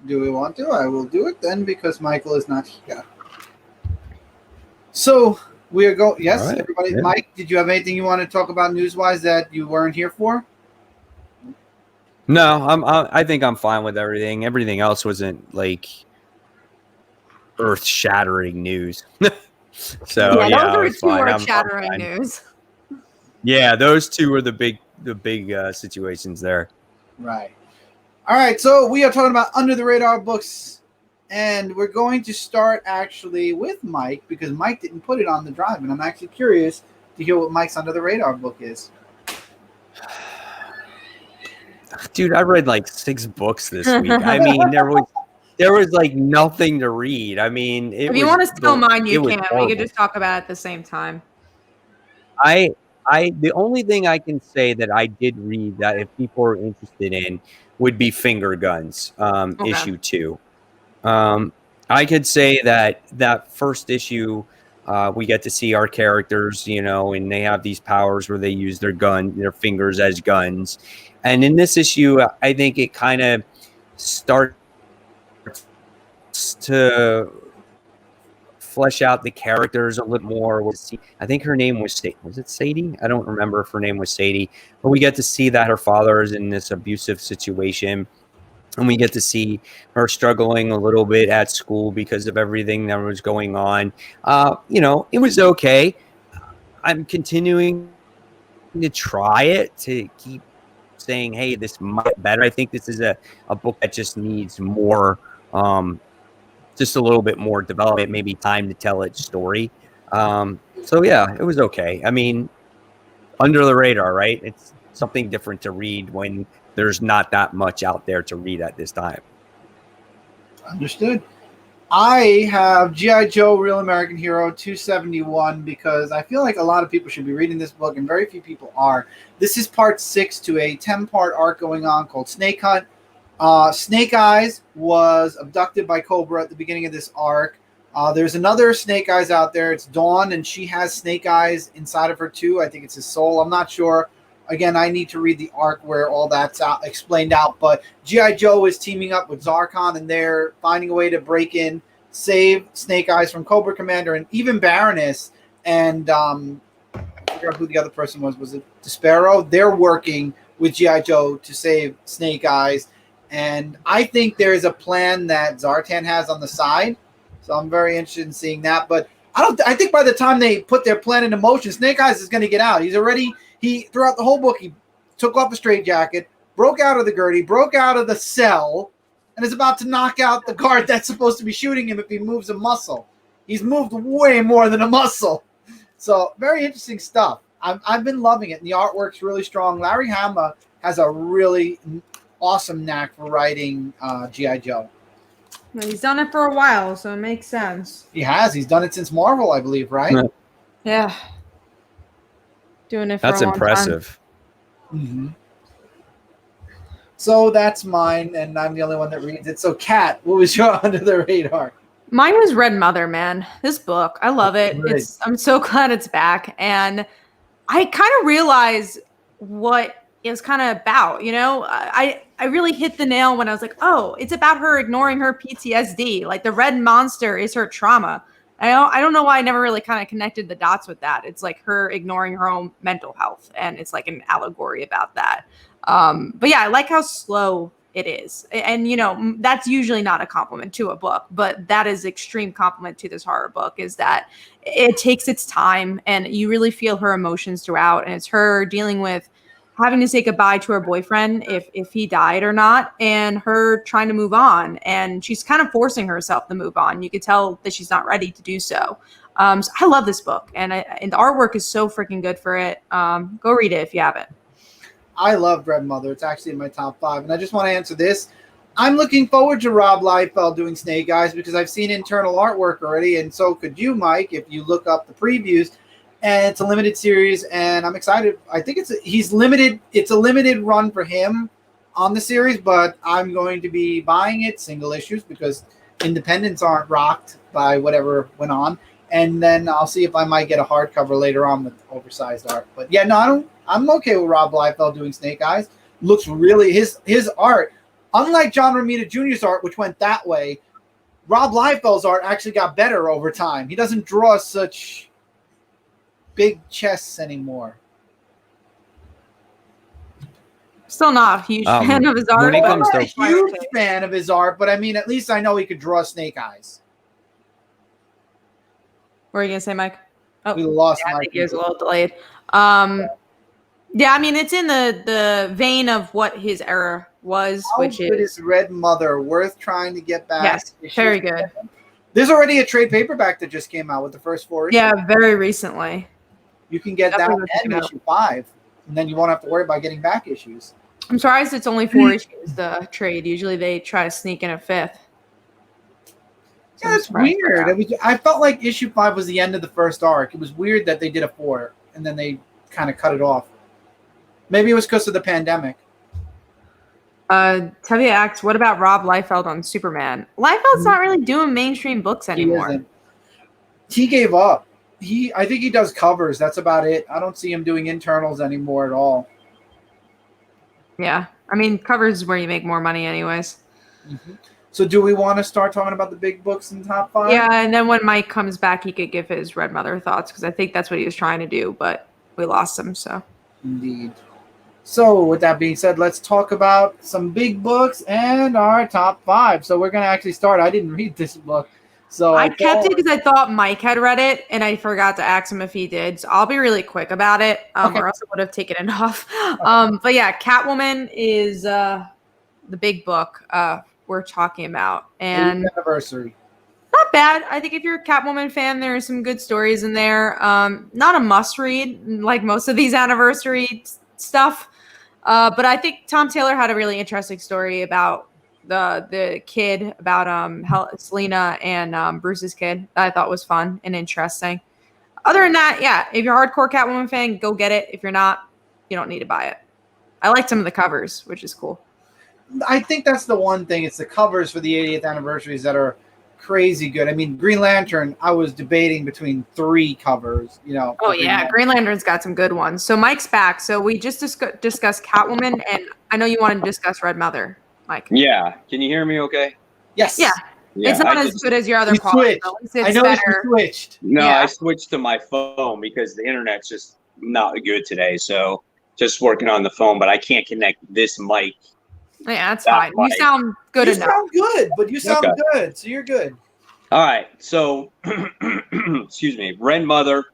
Do we want to? I will do it then because Michael is not here. So we are going. Yes, right. Everybody. Yeah. Mike, did you have anything you want to talk about news-wise that you weren't here for? No, I think I'm fine with everything. Everything else wasn't like earth-shattering news. So those were 2 fine. earth-shattering news. Yeah, those 2 were the big situations there. Right. All right. So we are talking about Under the Radar books. And we're going to start actually with Mike because Mike didn't put it on the drive. And I'm actually curious to hear what Mike's Under the Radar book is. Dude, I read like 6 books this week. I mean, there was like nothing to read. I mean, If you want to steal mine, you can. We could just talk about it at the same time. The only thing I can say that I did read that if people are interested in would be Finger Guns, issue 2. I could say that first issue, we get to see our characters, and they have these powers where they use their fingers as guns. And in this issue, I think it kind of starts to flesh out the characters a little more. I think her name was Sadie? I don't remember if her name was Sadie, but we get to see that her father is in this abusive situation, and we get to see her struggling a little bit at school because of everything that was going on. It was okay. I'm continuing to try it, to keep saying, hey, this might be better. I think this is a book that just needs more, just a little bit more development, maybe time to tell its story. So yeah, it was okay. I mean, under the radar, right? It's something different to read when there's not that much out there to read at this time. Understood. I have G.I. Joe Real American Hero 271 because I feel like a lot of people should be reading this book, and very few people are. This is part 6 to a 10-part arc going on called Snake Hunt. Snake Eyes was abducted by Cobra at the beginning of this arc. There's another Snake Eyes out there. It's Dawn, and she has Snake Eyes inside of her too. I think it's his soul. I'm not sure. Again, I need to read the arc where all that's explained out. But G.I. Joe is teaming up with Zarkon, and they're finding a way to break in, save Snake Eyes from Cobra Commander, and even Baroness. And I forgot who the other person was. Was it Despero? They're working with G.I. Joe to save Snake Eyes. And I think there is a plan that Zartan has on the side. So I'm very interested in seeing that. But I think by the time they put their plan into motion, Snake Eyes is going to get out. Throughout the whole book, he took off the straitjacket, broke out of the Gertie, broke out of the cell, and is about to knock out the guard that's supposed to be shooting him if he moves a muscle. He's moved way more than a muscle. So very interesting stuff. I've been loving it, and the artwork's really strong. Larry Hama has a really awesome knack for writing G.I. Joe. Well, he's done it for a while, so it makes sense. He has. He's done it since Marvel, I believe, right? Yeah. Doing it for That's a long impressive. time. Mm-hmm. So that's mine, and I'm the only one that reads it. So, Kat, what was your under the radar? Mine was Red Mother, man. This book, I love it. Great. I'm so glad it's back, and I kind of realized what it was kind of about. I really hit the nail when I was like, oh, it's about her ignoring her PTSD. Like the red monster is her trauma. I don't know why I never really kind of connected the dots with that. It's like her ignoring her own mental health, and it's like an allegory about that. But yeah, I like how slow it is. And, that's usually not a compliment to a book, but that is extreme compliment to this horror book, is that it takes its time and you really feel her emotions throughout. And it's her dealing with having to say goodbye to her boyfriend if he died or not, and her trying to move on. And she's kind of forcing herself to move on. You could tell that she's not ready to do so. So I love this book, and the artwork is so freaking good for it. Go read it if you haven't. I love Red Mother. It's actually in my top 5. And I just want to answer this. I'm looking forward to Rob Liefeld doing Snake Eyes because I've seen internal artwork already, and so could you, Mike, if you look up the previews. And it's a limited series, and I'm excited. I think he's limited. It's a limited run for him on the series, but I'm going to be buying it single issues because independents aren't rocked by whatever went on. And then I'll see if I might get a hardcover later on with oversized art. But yeah, no, I'm okay with Rob Liefeld doing Snake Eyes. Looks really his art, unlike John Romita Jr.'s art, which went that way. Rob Liefeld's art actually got better over time. He doesn't draw such big chests anymore. Still not a huge fan of his art. When it comes I'm to not a huge fan of his art, but I mean, at least I know he could draw Snake Eyes. What are you gonna say, Mike? Oh, We lost I Mike. think he was a little delayed. Yeah, I mean, it's in the vein of what his era was, How which good is Red Mother, worth trying to get back. yes, very good. There's already a trade paperback that just came out with the first 4 issues. Yeah, very recently. You can get that Definitely and check it out. issue 5, and then you won't have to worry about getting back issues. I'm surprised it's only 4 issues, the trade. Usually they try to sneak in a 5th. So Yeah, I'm that's surprised by weird. that. I felt like issue 5 was the end of the first arc. It was weird that they did a 4 and then they kind of cut it off. Maybe it was because of the pandemic. Tevye asks, what about Rob Liefeld on Superman? Liefeld's not really doing mainstream books He anymore. isn't. He gave up. I think he does covers. That's about it. I don't see him doing internals anymore at all. Yeah. I mean, covers is where you make more money anyways. Mm-hmm. So do we want to start talking about the big books in top 5? Yeah, and then when Mike comes back, he could give his Red Mother thoughts, because I think that's what he was trying to do, but we lost him, so. Indeed. So with that being said, let's talk about some big books and our top 5. So we're going to actually start. I didn't read this book. So I kept it because I thought Mike had read it, and I forgot to ask him if he did. So I'll be really quick about it, Okay. or else I would have taken it off. But yeah, Catwoman is the big book we're talking about, and 80th anniversary. not bad. I think if you're a Catwoman fan, there are some good stories in there. Not a must read like most of these anniversary stuff, but I think Tom Taylor had a really interesting story about the kid, about Selena and Bruce's kid, that I thought was fun and interesting. Other than that, yeah, if you're a hardcore Catwoman fan, go get it. If you're not, you don't need to buy it. I like some of the covers, which is cool. I think that's the one thing. It's the covers for the 80th anniversaries that are crazy good. I mean, Green Lantern, I was debating between 3 covers, you know. Oh, yeah. Green Lantern's got some good ones. So Mike's back. So we just discussed Catwoman, and I know you want to discuss Red Mother, Mike. Yeah. Can you hear me okay? Yes. Yeah. It's not as good as your other We quality. switched. It's I noticed better. we switched. No, Yeah. I switched to my phone because the internet's just not good today. So just working on the phone, but I can't connect this mic. Yeah, that's That fine. You Mike. sound good You enough. sound good, but you sound Okay. good, so you're good. All right. So, excuse me. Red Mother,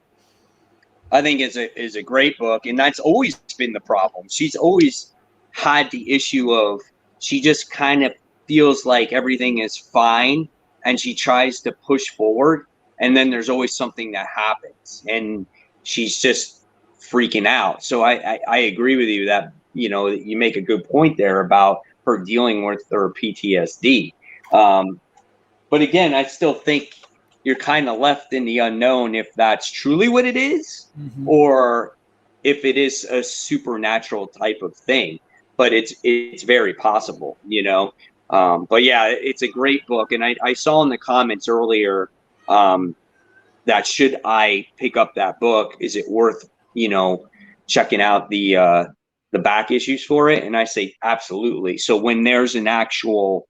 I think is a great book, and that's always been the problem. She's always had the issue of she just kind of feels like everything is fine, and she tries to push forward, and then there's always something that happens, and she's just freaking out. So I agree with you that, you know, you make a good point there about her dealing with her PTSD. But again, I still think you're kind of left in the unknown if that's truly what it is, or if it is a supernatural type of thing. But it's very possible, you know. But yeah, it's a great book, and I saw in the comments earlier that should I pick up that book, is it worth, you know, checking out the back issues for it? And I say absolutely. So when there's an actual,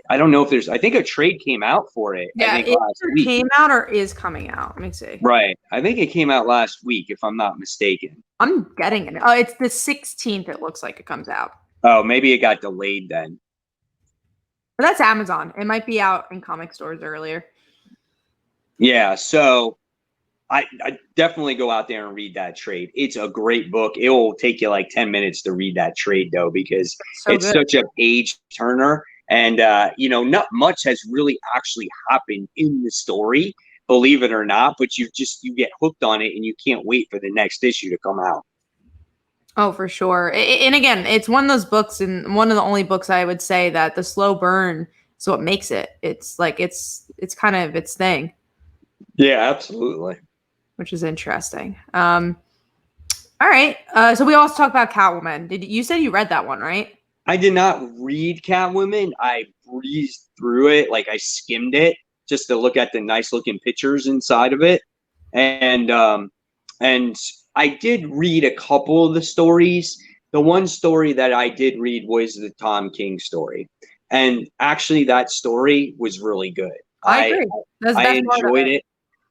I don't know if there's, I think a trade came out for it. Yeah, I think it last either week. came out or is coming out. Let me see. Right. I think it came out last week, if I'm not mistaken. I'm getting it. Oh, it's the 16th. It looks like it comes out. Oh, maybe it got delayed then. But that's Amazon. It might be out in comic stores earlier. Yeah. So I definitely go out there and read that trade. It's a great book. It will take you like 10 minutes to read that trade, though, because it's such a page turner. And, you know, not much has really actually happened in the story, believe it or not, but you get hooked on it and you can't wait for the next issue to come out. Oh, for sure. And again, it's one of those books, and one of the only books I would say that the slow burn is what makes it. It's like, it's kind of its thing. Yeah, absolutely. Which is interesting. All right. So we also talked about Catwoman. You said you read that one, right? I did not read Catwoman. I breezed through it. Like I skimmed it just to look at the nice looking pictures inside of it. And I did read a couple of the stories. The one story that I did read was the Tom King story. And actually that story was really good. I agree. I enjoyed it.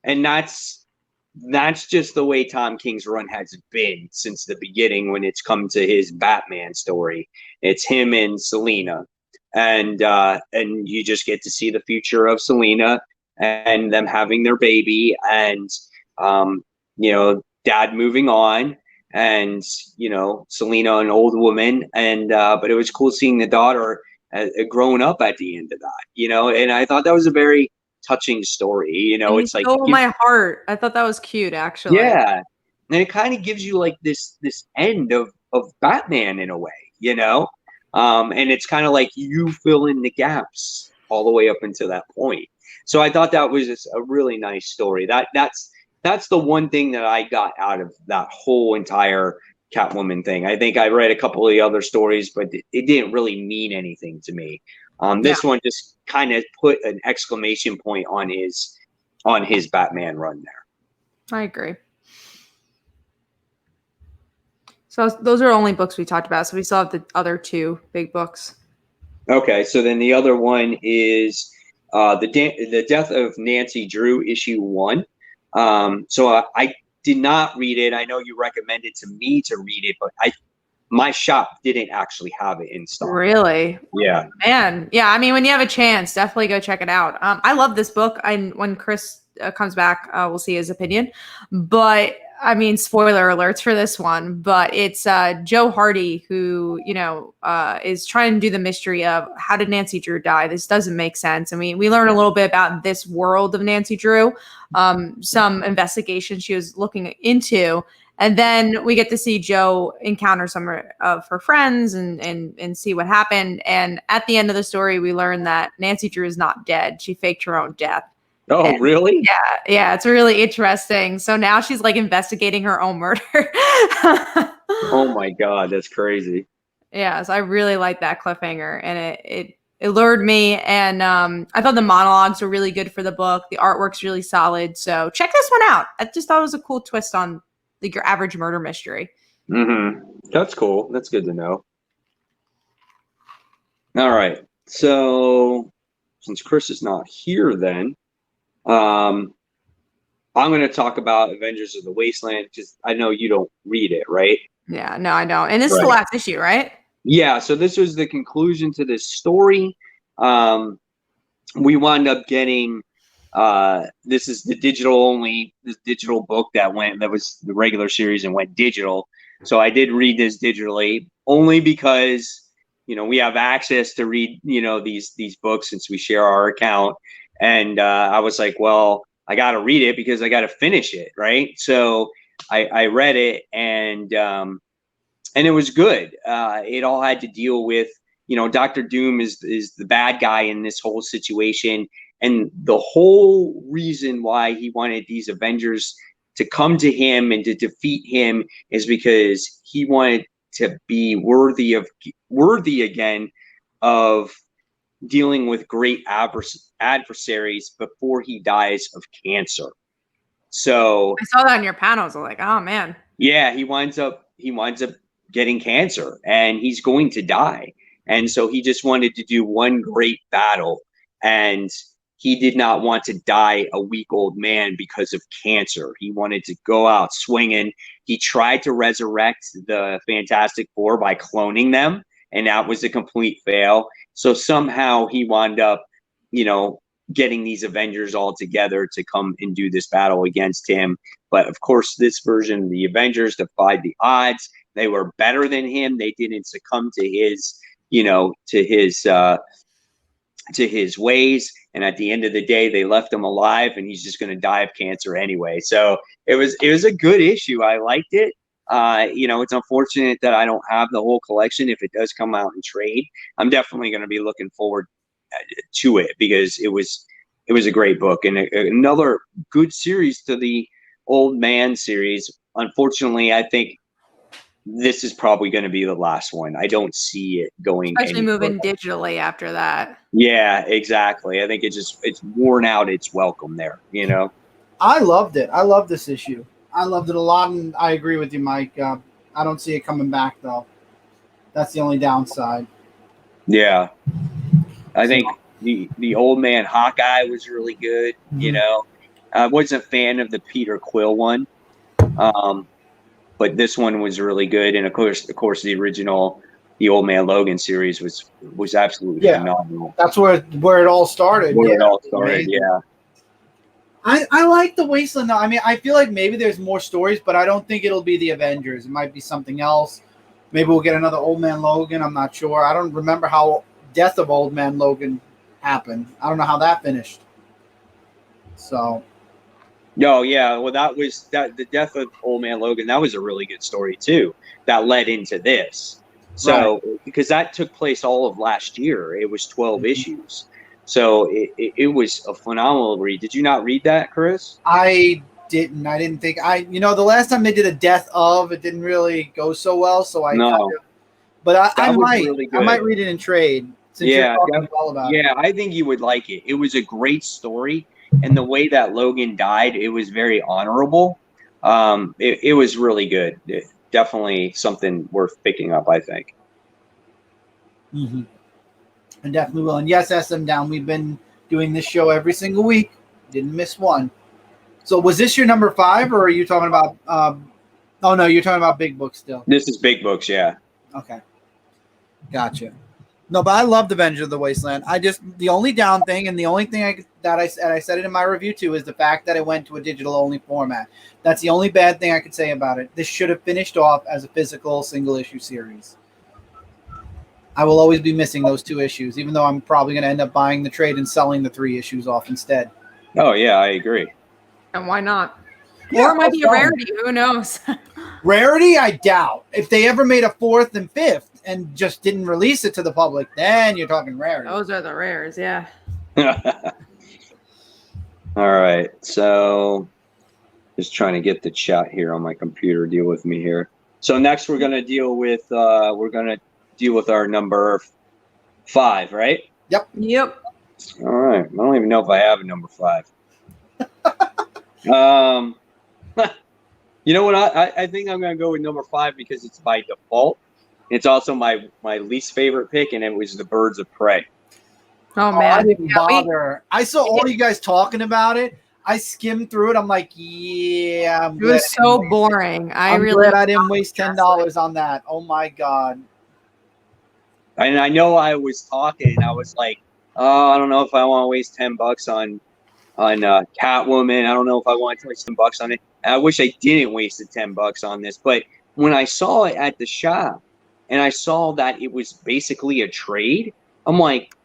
And that's just the way Tom King's run has been since the beginning when it's come to his Batman story. It's him and Selena. And you just get to see the future of Selena and them having their baby and, you know, dad moving on and, you know, Selena, an old woman. And, but it was cool seeing the daughter growing up at the end of that, you know, and I thought that was a very touching story, you know. And it's like my heart. I thought that was cute, actually. Yeah, and it kind of gives you like this end of Batman in a way, you know. And it's kind of like you fill in the gaps all the way up until that point. So I thought that was just a really nice story. That's the one thing that I got out of that whole entire Catwoman thing. I think I read a couple of the other stories, but it didn't really mean anything to me. This one just kind of put an exclamation point on his Batman run there. I agree. So those are only books we talked about. So we still have the other two big books. Okay, so then the other one is the Death of Nancy Drew, issue 1. So I did not read it. I know you recommended to me to read it, but my shop didn't actually have it in stock. Really? Yeah. Man. Yeah. I mean, when you have a chance, definitely go check it out. I love this book. When Chris comes back, we'll see his opinion. But I mean, spoiler alerts for this one, but it's Joe Hardy who, is trying to do the mystery of how did Nancy Drew die? This doesn't make sense. I mean, we learn a little bit about this world of Nancy Drew, some investigation she was looking into. And then we get to see Joe encounter some of her friends and see what happened. And at the end of the story, we learn that Nancy Drew is not dead. She faked her own death. Oh, And really? Yeah, it's really interesting. So now she's like investigating her own murder. Oh my God, that's crazy. Yeah, so I really like that cliffhanger, and it lured me. And I thought the monologues were really good for the book. The artwork's really solid. So check this one out. I just thought it was a cool twist on like your average murder mystery. Mm-hmm. That's cool. That's good to know. All right. So since Chris is not here, then I'm going to talk about Avengers of the Wasteland because I know you don't read it, right? Yeah, no, I don't. And this is the last issue, right? Yeah. So this was the conclusion to this story. We wound up getting this is the this digital book that was the regular series and went digital. So I did read this digitally only because we have access to read these books since we share our account. And I was like, well, I got to read it because I got to finish it, right? So I read it, and it was good. It all had to deal with, Dr. Doom is the bad guy in this whole situation, and the whole reason why he wanted these Avengers to come to him and to defeat him is because he wanted to be worthy again of dealing with great adversaries before he dies of cancer. So I saw that in your panels. I'm like, oh man. Yeah, he winds up getting cancer and he's going to die. And so he just wanted to do one great battle, and he did not want to die a weak old man because of cancer. He wanted to go out swinging. He tried to resurrect the Fantastic Four by cloning them, and that was a complete fail. So somehow he wound up, getting these Avengers all together to come and do this battle against him. But of course, this version of the Avengers defied the odds. They were better than him. They didn't succumb to his, to his ways. And at the end of the day, they left him alive, and he's just going to die of cancer anyway. So it was a good issue. I liked it. It's unfortunate that I don't have the whole collection. If it does come out in trade, I'm definitely going to be looking forward to it because it was a great book and another good series to the Old Man series. Unfortunately, I think this is probably going to be the last one. I don't see it going, especially moving digitally after that. Yeah, exactly. I think it's worn out its welcome there. I loved it. I love this issue. I loved it a lot, and I agree with you, Mike. I don't see it coming back though. That's the only downside. Yeah, I think the Old Man Hawkeye was really good. Mm-hmm. I wasn't a fan of the Peter Quill one, but this one was really good. And of course, the original, the Old Man Logan series was absolutely phenomenal. That's where it all started. It all started, yeah. I like the Wasteland though. I mean, I feel like maybe there's more stories, but I don't think it'll be the Avengers. It might be something else. Maybe we'll get another Old Man Logan. I'm not sure. I don't remember how Death of Old Man Logan happened. I don't know how that finished. So. No, yeah. Well, the Death of Old Man Logan. That was a really good story too. That led into this. So because that took place all of last year, it was 12 issues. So it was a phenomenal read. Did you not read that, Chris? I didn't think the last time they did a death of, it didn't really go so well. So I No. kind of, but I That was might, really I good. might read it in trade since Yeah, you're talking all about it. Yeah, I think you would like it. It was a great story, and the way that Logan died, it was very honorable. It was really good. Definitely something worth picking up, I think. Mm-hmm. I definitely will. And yes, SM Down. We've been doing this show every single week. Didn't miss one. So was this your number 5, or are you talking about? Oh no, you're talking about Big Books still. This is Big Books, yeah. Okay, gotcha. No, but I loved Avenger of the Wasteland. The only down thing, and the only thing I said it in my review too, is the fact that it went to a digital only format. That's the only bad thing I could say about it. This should have finished off as a physical single issue series. I will always be missing those 2 issues, even though I'm probably going to end up buying the trade and selling the 3 issues off instead. Oh yeah, I agree. And why not? Yeah, or it might be a fun. rarity. Who knows? Rarity, I doubt. If they ever made a 4th and 5th and just didn't release it to the public, then you're talking rarity. Those are the rares, yeah. All right, so just trying to get the chat here on my computer. Deal with me here. So next we're gonna deal with our number 5, right? Yep. All right. I don't even know if I have a number 5. You know what? I think I'm gonna go with number 5 because it's by default. It's also my least favorite pick, and it was the Birds of Prey. Oh man, I didn't bother. I saw all you guys talking about it. I skimmed through it. I'm like, yeah, it was so boring. I'm glad I didn't waste $10 on that. Oh my god. And I know I was talking. I was like, oh, I don't know if I want to waste $10 on Catwoman. I don't know if I want to waste $10 on it. And I wish I didn't waste the $10 on this. But when I saw it at the shop and I saw that it was basically a trade, I'm like,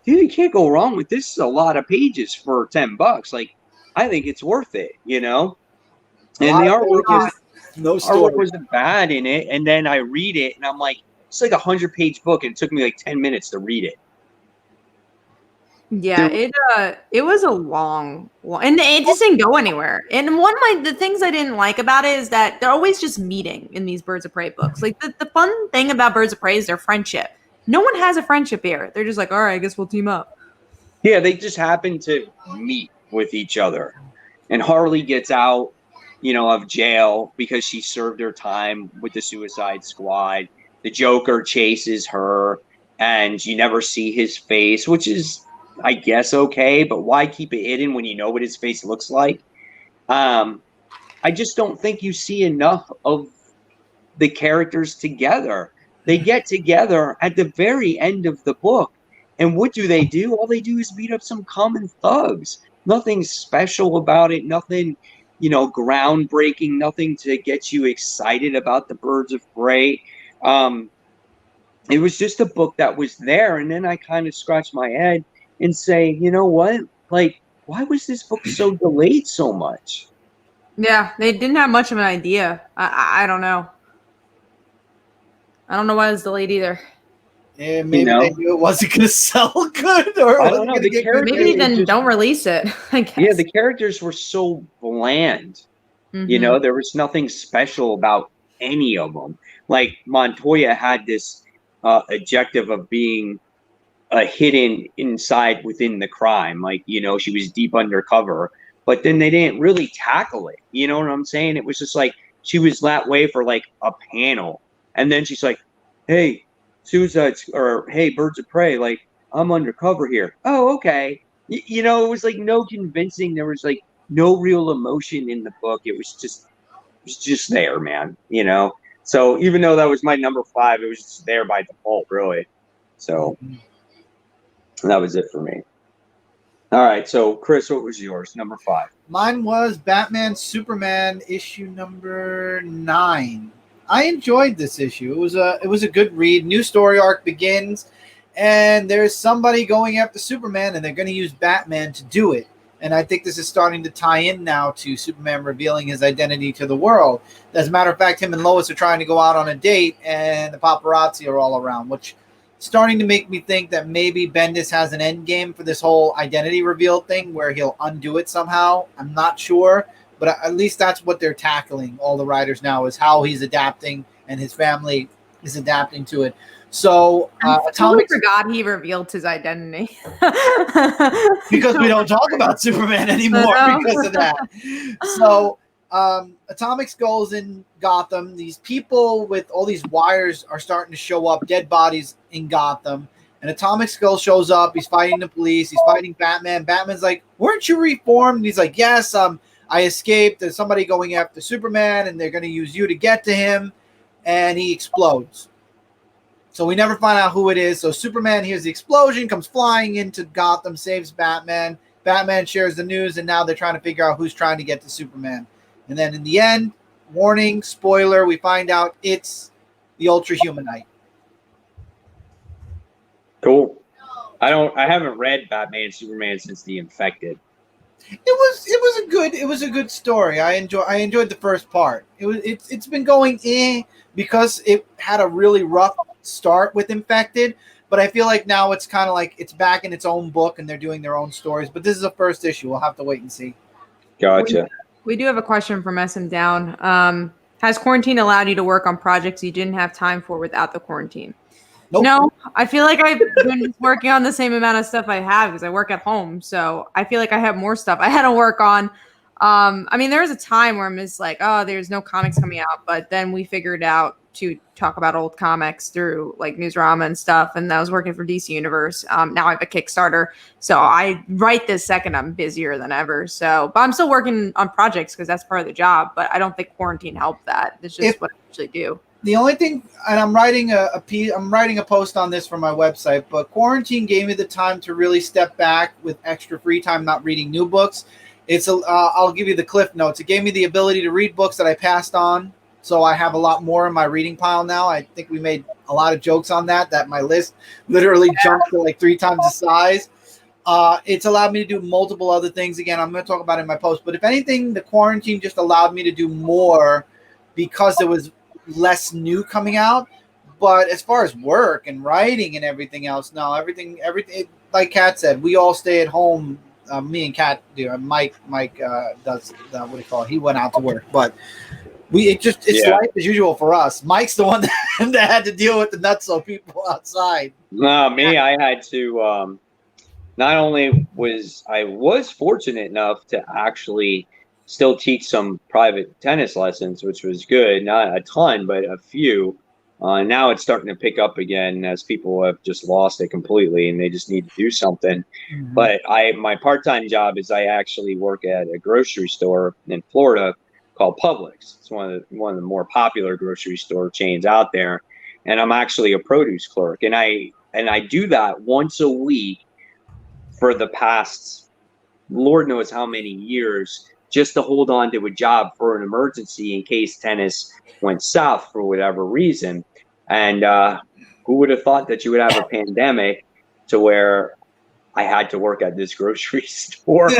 dude, you can't go wrong with this. This is a lot of pages for $10. Like, I think it's worth it, you know? And the artwork wasn't bad in it. And then I read it and I'm like, it's like a 100-page book, and it took me like 10 minutes to read it. Yeah, it was a long one, and it just didn't go anywhere. And the things I didn't like about it is that they're always just meeting in these Birds of Prey books. Like the fun thing about Birds of Prey is their friendship. No one has a friendship here. They're just like, all right, I guess we'll team up. Yeah, they just happen to meet with each other. And Harley gets out, of jail because she served her time with the Suicide Squad. The Joker chases her, and you never see his face, which is, I guess, okay, but why keep it hidden when you know what his face looks like? I just don't think you see enough of the characters together. They get together at the very end of the book, and what do? All they do is beat up some common thugs. Nothing special about it, nothing, groundbreaking, nothing to get you excited about the Birds of Prey. It was just a book that was there, and then I kind of scratched my head and say, you know what? Like, why was this book so delayed so much? Yeah, they didn't have much of an idea. I don't know. I don't know why it was delayed either. Yeah, maybe they knew it wasn't going to sell good, or I don't know. Maybe then don't release it. I guess. Yeah, the characters were so bland. Mm-hmm. There was nothing special about any of them. Like Montoya had this objective of being hidden inside within the crime. Like, she was deep undercover, but then they didn't really tackle it. You know what I'm saying? It was just like she was that way for like a panel. And then she's like, hey, hey, Birds of Prey, like, I'm undercover here. Oh, okay. It was like no convincing. There was like no real emotion in the book. It was just there, man. So even though that was my number 5, it was just there by default, really. So that was it for me. All right. So Chris, what was yours? Number 5. Mine was Batman Superman issue number 9. I enjoyed this issue. It was a good read. New story arc begins, and there's somebody going after Superman, and they're going to use Batman to do it. And I think this is starting to tie in now to Superman revealing his identity to the world. As a matter of fact, him and Lois are trying to go out on a date, and the paparazzi are all around, which starting to make me think that maybe Bendis has an end game for this whole identity reveal thing where he'll undo it somehow. I'm not sure, but at least that's what they're tackling, all the writers now, is how he's adapting and his family is adapting to it. So I totally Atomic, forgot he revealed his identity. because we don't talk about Superman anymore because of that. So Atomic Skull's in Gotham. These people with all these wires are starting to show up, dead bodies in Gotham. And Atomic Skull shows up. He's fighting the police. He's fighting Batman. Batman's like, weren't you reformed? And he's like, yes, I escaped. There's somebody going after Superman, and they're going to use you to get to him. And he explodes. So we never find out who it is. So Superman hears the explosion, comes flying into Gotham, saves Batman. Batman shares the news, and now they're trying to figure out who's trying to get to Superman. And then in the end, warning, spoiler, we find out it's the Ultra Humanite. Cool. I haven't read Batman and Superman since The Infected. It was a good story. I enjoyed the first part. It's been going because it had a really rough start with Infected, but I feel like now it's kind of like it's back in its own book and they're doing their own stories. But this is the first issue. We'll have to wait and see. Gotcha. We do have a question from SM Down. Has quarantine allowed you to work on projects you didn't have time for without the quarantine? Nope. No, I feel like I've been working on the same amount of stuff I have because I work at home. So I feel like I have more stuff I had to work on. I mean, there was a time where I'm just like, oh, there's no comics coming out. But then we figured out to talk about old comics through like Newsrama and stuff. And I was working for DC Universe. Now I have a Kickstarter. So right this second, I'm busier than ever. So, but I'm still working on projects because that's part of the job. But I don't think quarantine helped that. It's just what I usually do. The only thing, and I'm writing a post on this for my website, but quarantine gave me the time to really step back with extra free time, not reading new books. I'll give you the cliff notes. It gave me the ability to read books that I passed on, so I have a lot more in my reading pile now. I think we made a lot of jokes on that my list literally jumped to like 3 times the size. It's allowed me to do multiple other things. Again, I'm going to talk about it in my post, but if anything, the quarantine just allowed me to do more because there was less new coming out. But as far as work and writing and everything else, no, everything like Kat said, we all stay at home. Me and Kat do. Mike does what do you call it? He went out to work, but it's life as usual for us. Mike's the one that had to deal with the nutso people outside. No, me, I had to. Not only was I fortunate enough to actually still teach some private tennis lessons, which was good. Not a ton, but a few. Now it's starting to pick up again as people have just lost it completely and they just need to do something. Mm-hmm. But my part-time job is I actually work at a grocery store in Florida called Publix. It's one of the more popular grocery store chains out there. And I'm actually a produce clerk. And I do that once a week for the past, Lord knows how many years, just to hold on to a job for an emergency in case tennis went south for whatever reason. And who would have thought that you would have a pandemic to where I had to work at this grocery store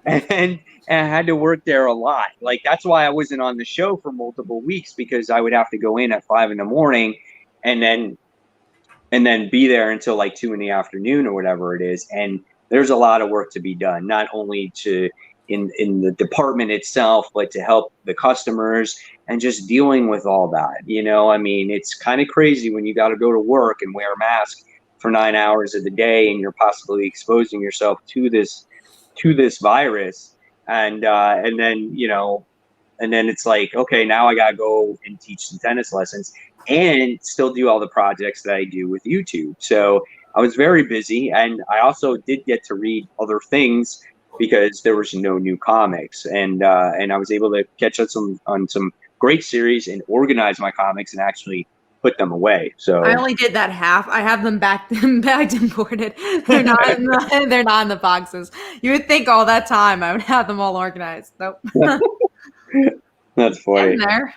and I had to work there a lot. Like, that's why I wasn't on the show for multiple weeks, because I would have to go in at 5 a.m. and then be there until like 2 p.m. or whatever it is. And there's a lot of work to be done, not only in the department itself, but to help the customers and just dealing with all that. You know, I mean, it's kind of crazy when you got to go to work and wear a mask for 9 hours of the day and you're possibly exposing yourself to this virus. And then, you know, and then it's like, okay, now I got to go and teach some tennis lessons and still do all the projects that I do with YouTube. So I was very busy, and I also did get to read other things because there was no new comics, and I was able to catch up on some great series and organize my comics and actually put them away. So I only did that half. I have them bagged and boarded. They're not in the boxes. You would think all that time I would have them all organized. Nope. That's funny. There.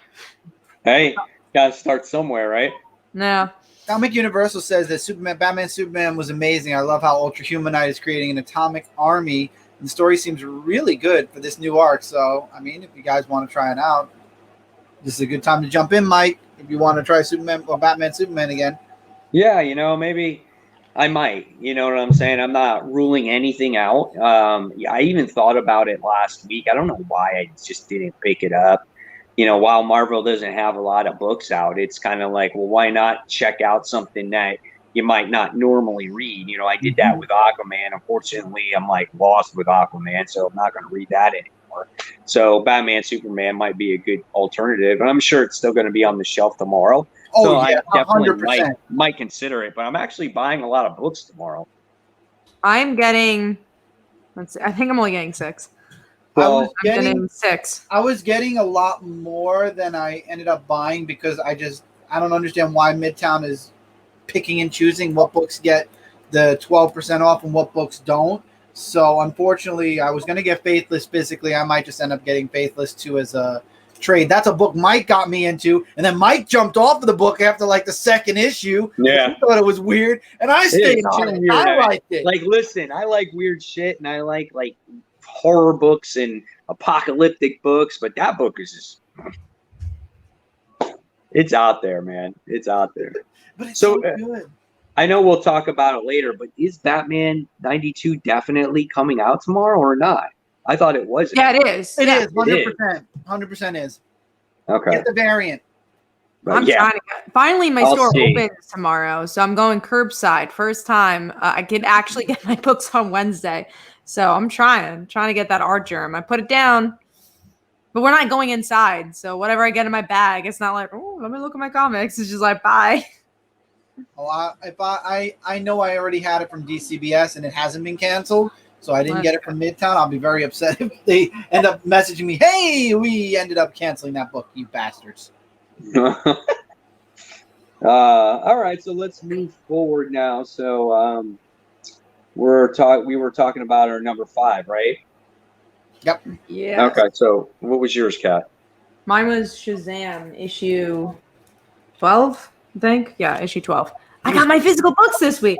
Hey, gotta start somewhere, right? No. Comic Universal says that Batman Superman was amazing. I love how Ultra Humanite is creating an atomic army. And the story seems really good for this new arc. So, I mean, if you guys want to try it out, this is a good time to jump in, Mike. If you want to try Superman or Batman Superman again. Yeah, maybe I might. You know what I'm saying? I'm not ruling anything out. Yeah, I even thought about it last week. I don't know why I just didn't pick it up. While Marvel doesn't have a lot of books out, it's kind of like, well, why not check out something that you might not normally read? I did that with Aquaman. Unfortunately, I'm like lost with Aquaman, so I'm not going to read that anymore. So Batman, Superman might be a good alternative, and I'm sure it's still going to be on the shelf tomorrow. Oh, So yeah, I definitely 100%. might consider it, but I'm actually buying a lot of books tomorrow. I'm getting, let's see, I think I'm only getting 6. Well, I'm getting 6. I was getting a lot more than I ended up buying because I don't understand why Midtown is picking and choosing what books get the 12% off and what books don't. So unfortunately, I was going to get Faithless physically. I might just end up getting Faithless 2 as a trade. That's a book Mike got me into, and then Mike jumped off of the book after like the second issue. Yeah. He thought it was weird, and I stayed on it. Weird. I liked it. Like, listen, I like weird shit, and I like horror books and apocalyptic books, but that book is just it's out there, man. It's out there. But it's so good. I know we'll talk about it later, but is Batman 92 definitely coming out tomorrow or not? I thought it wasn't. Yeah, it is. It is 100%. 100% is. Okay. Get the variant. But I'm trying to finally my I'll store see. opens tomorrow, so I'm going curbside. First time I can actually get my books on Wednesday. So I'm trying to get that art germ. I put it down, but we're not going inside. So whatever I get in my bag, it's not like, oh, let me look at my comics. It's just like, bye. Oh, I know I already had it from DCBS and it hasn't been canceled, so I didn't get it from Midtown. I'll be very upset if they end up messaging me, hey, we ended up canceling that book, you bastards. All right, so let's move forward now. So we were talking about our number 5, right? Yep. Yeah. Okay, so what was yours, Kat? Mine was Shazam issue 12, I think. Yeah, issue 12. I got my physical books this week.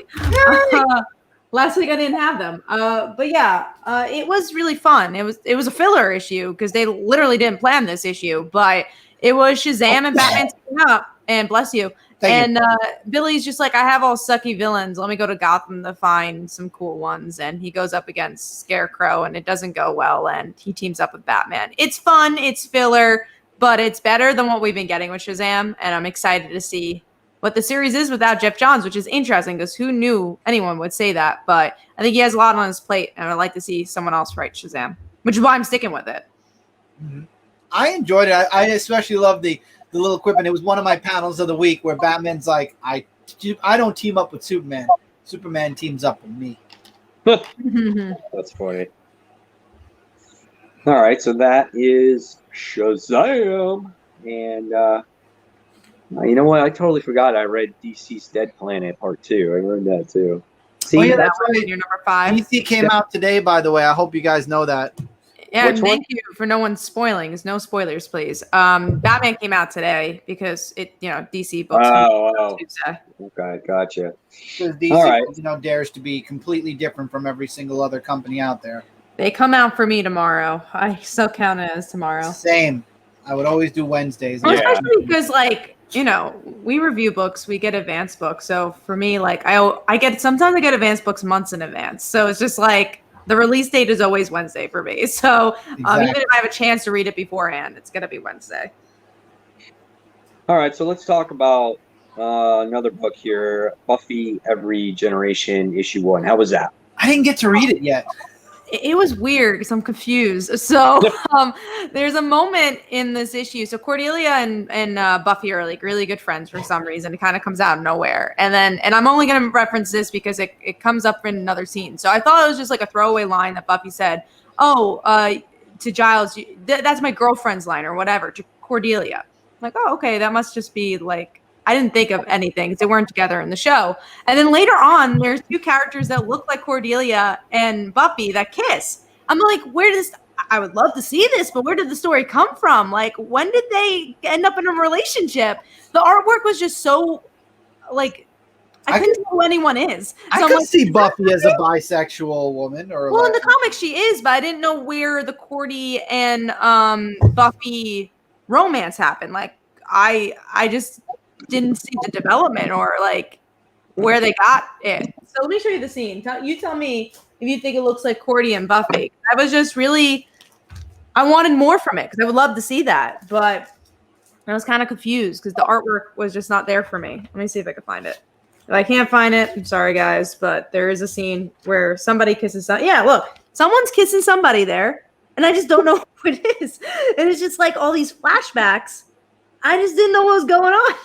Last week I didn't have them. But yeah, it was really fun. It was a filler issue because they literally didn't plan this issue, but it was Shazam and Batman teaming up. And bless you. Thank you. Billy's just like, I have all sucky villains. Let me go to Gotham to find some cool ones. And he goes up against Scarecrow, and it doesn't go well. And he teams up with Batman. It's fun. It's filler, but it's better than what we've been getting with Shazam. And I'm excited to see what the series is without Jeff Johns, which is interesting because who knew anyone would say that? But I think he has a lot on his plate, and I'd like to see someone else write Shazam, which is why I'm sticking with it. I enjoyed it. I especially loved the little quip, and it was one of my panels of the week where Batman's like, I don't team up with Superman. Superman teams up with me. That's funny. All right, so that is Shazam. And you know what? I totally forgot I read DC's Dead Planet Part 2. I read that too. See, yeah, that's right. Your number 5. DC came out today, by the way. I hope you guys know that. Yeah, and thank you for no one spoiling. There's no spoilers, please. Batman came out today because DC books. Oh. Okay, gotcha. Because DC, all right. Dares to be completely different from every single other company out there. They come out for me tomorrow. I still count it as tomorrow. Same. I would always do Wednesdays. Well, especially because, we review books, we get advanced books. So for me, sometimes I get advanced books months in advance. So it's just like, the release date is always Wednesday for me. So even if I have a chance to read it beforehand, it's going to be Wednesday. All right. So let's talk about another book here, Buffy Every Generation, issue 1. How was that? I didn't get to read it yet. It was weird because I'm confused. So there's a moment in this issue. So Cordelia and Buffy are like really good friends for some reason. It kind of comes out of nowhere. And I'm only going to reference this because it comes up in another scene. So I thought it was just like a throwaway line that Buffy said, to Giles, that's my girlfriend's line or whatever, to Cordelia. I'm like, oh, okay, that must just be like, I didn't think of anything because they weren't together in the show. And then later on, there's 2 characters that look like Cordelia and Buffy that kiss. I'm like, I would love to see this, but where did the story come from? Like, when did they end up in a relationship? The artwork was just so, like, I couldn't tell who anyone is. So I could see Buffy as a bisexual woman. Well, in the comics she is, but I didn't know where the Cordy and Buffy romance happened. Like, I just didn't see the development, or like where they got it. So let me show you the scene. You tell me if you think it looks like Cordy and Buffy. I was just really, I wanted more from it because I would love to see that, but I was kind of confused because the artwork was just not there for me. Let me see if I can find it. If I can't find it, I'm sorry, guys, but there is a scene where somebody kisses. Yeah, look, someone's kissing somebody there, and I just don't know who it is. And it's just like all these flashbacks. I just didn't know what was going on.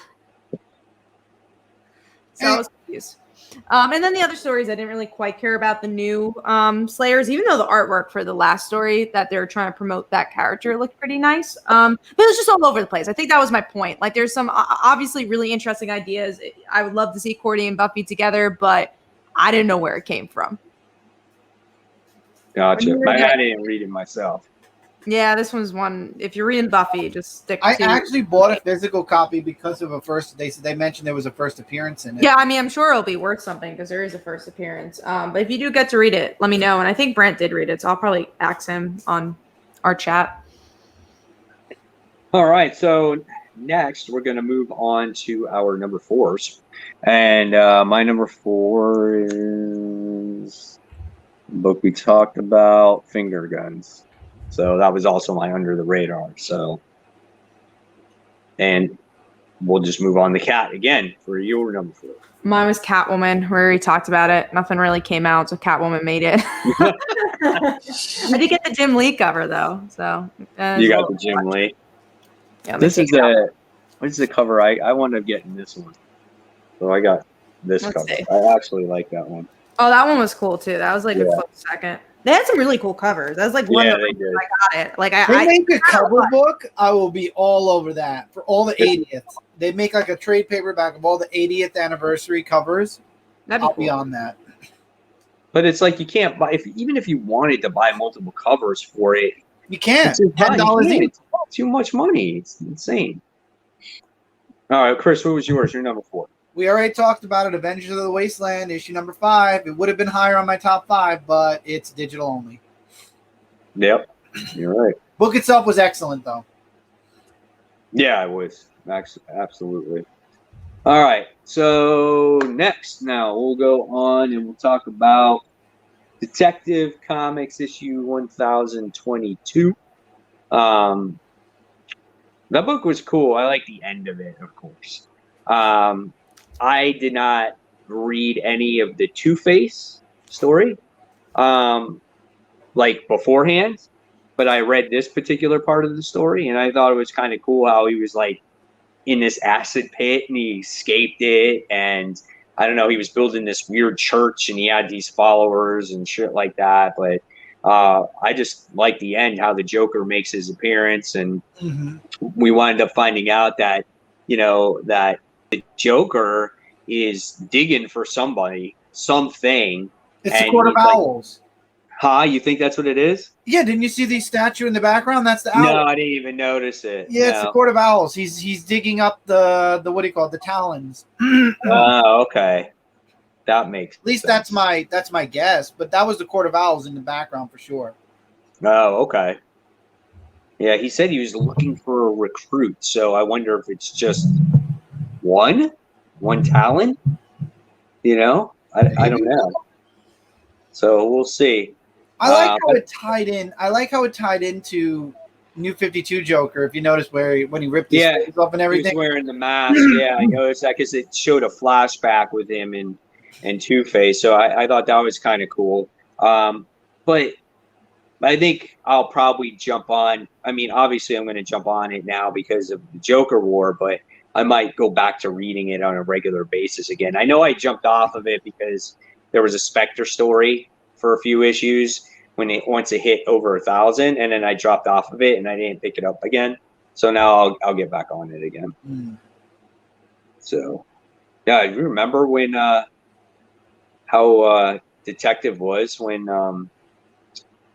So I was confused. And then the other stories, I didn't really quite care about the new Slayers, even though the artwork for the last story that they're trying to promote that character looked pretty nice. But it was just all over the place. I think that was my point. Like, there's some obviously really interesting ideas. I would love to see Cordy and Buffy together, but I didn't know where it came from. Gotcha. I didn't read it myself. Yeah, this one's one. If you're reading Buffy, just stick to I actually bought a physical copy because of a first. They mentioned there was a first appearance in it. Yeah, I mean, I'm sure it'll be worth something because there is a first appearance. But if you do get to read it, let me know. And I think Brent did read it, so I'll probably ask him on our chat. All right, so next we're going to move on to our number 4s, and my number 4 is the book we talked about, Finger Guns. So that was also my under the radar. So, and we'll just move on to Cat again for your number 4. Mine was Catwoman, where we talked about it. Nothing really came out, so Catwoman made it. I did get the Jim Lee cover though, so you got the Jim Lee. Yeah, this is what is the cover? I want to get in this one, so I got this cover. See. I actually like that one. Oh, that one was cool too. That was like a close second. They had some really cool covers. That was like one of the reasons I got it. Like they make a cover book, I will be all over that for all the 80th. They make like a trade paperback of all the 80th anniversary covers. I'll be on that. But it's like you can't buy even if you wanted to buy multiple covers for it. You can't. $10 each. It's too much money. It's insane. All right, Chris, what was yours? Your number 4. We already talked about it. Avengers of the Wasteland, issue number 5. It would have been higher on my top 5, but it's digital only. Yep, you're right. Book itself was excellent, though. Yeah, it was. Absolutely. All right, so next now we'll go on and we'll talk about Detective Comics issue 1022. That book was cool. I like the end of it, of course. I did not read any of the Two-Face story, like beforehand, but I read this particular part of the story, and I thought it was kind of cool how he was like in this acid pit and he escaped it, and I don't know, he was building this weird church and he had these followers and shit like that. But I just like the end, how the Joker makes his appearance, and we wind up finding out that, you know, that the Joker is digging for somebody, something. It's the Court of Owls. Like, you think that's what it is? Yeah, didn't you see the statue in the background? That's the owl. No, I didn't even notice it. Yeah, it's the Court of Owls. He's digging up the what do you call it? The talons. Oh, okay. That makes at least sense. that's my guess, but that was the Court of Owls in the background for sure. Oh, okay. Yeah, he said he was looking for a recruit, so I wonder if it's just one talent. You know, I don't know. So we'll see. I like how it tied in. I like how it tied into New 52 Joker. If you notice when he ripped his face off and everything, he was wearing the mask. Yeah, I noticed that because it showed a flashback with him and Two-Face. So I thought that was kind of cool. But I think I'll probably jump on. I mean, obviously, I'm going to jump on it now because of the Joker War, but I might go back to reading it on a regular basis again. I know I jumped off of it because there was a Spectre story for a few issues once it hit over 1,000, and then I dropped off of it and I didn't pick it up again. So now I'll get back on it again. So, yeah, you remember when how Detective was when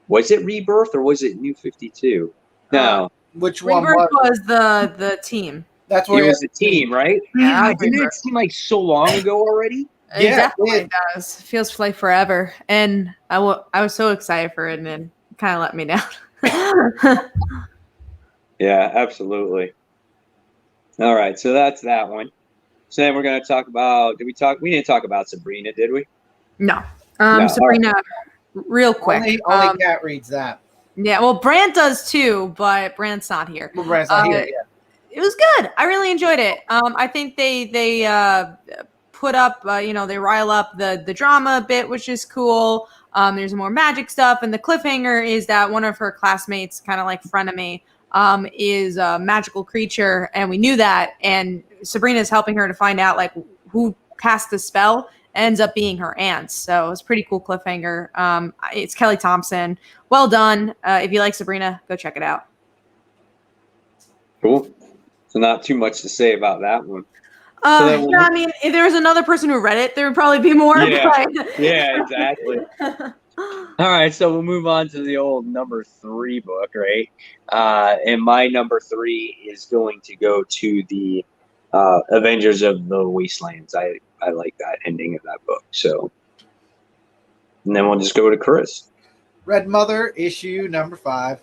was it Rebirth or was it New 52? No, which one Rebirth was the team. That's where it was the team, right? Yeah, didn't it seem like so long ago already? It definitely does. It feels like forever. And I was so excited for it, and then it kind of let me down. Yeah, absolutely. All right, so that's that one. So then we're going to talk about. We didn't talk about Sabrina, did we? No. No, Sabrina, real quick. Only Kat reads that. Yeah, well, Brant does too, but Brant's not here. Well, Brand's not here. Yeah. It was good. I really enjoyed it. I think they put up, they rile up the drama a bit, which is cool. There's more magic stuff, and the cliffhanger is that one of her classmates, kind of like frenemy, is a magical creature, and we knew that. And Sabrina's helping her to find out like who cast the spell. Ends up being her aunt. So it's a pretty cool cliffhanger. It's Kelly Thompson. Well done. If you like Sabrina, go check it out. Cool. So not too much to say about that one. Yeah, I mean, if there was another person who read it, there would probably be more. Yeah, but... yeah, exactly. All right, so we'll move on to the old number 3 book, right? And my number 3 is going to go to the Avengers of the Wastelands. I like that ending of that book. So, and then we'll just go to Chris. Red Mother, issue number 5.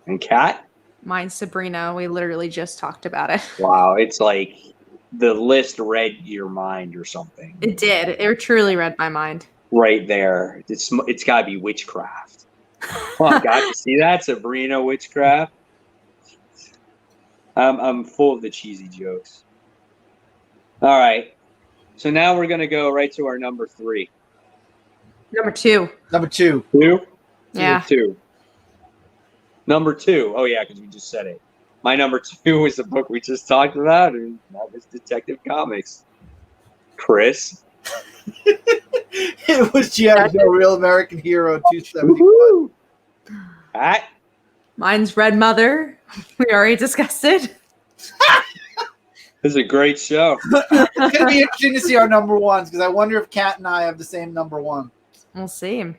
And Kat? Mine's Sabrina. We literally just talked about it. Wow, it's like the list read your mind or something. It did. It truly read my mind. Right there. It's got to be witchcraft. Oh, God, you see that? Sabrina witchcraft? I'm full of the cheesy jokes. All right. So now we're going to go right to our number 3. Number 2. Number 2. 2? Yeah. 2. Number 2. Oh, yeah, because we just said it. My number 2 was the book we just talked about, and that was Detective Comics. Chris? It was G.I. Joe Real American Hero 271. Pat? Mine's Red Mother. We already discussed it. This is a great show. It's going to be interesting to see our number 1s because I wonder if Kat and I have the same number 1. We'll see. All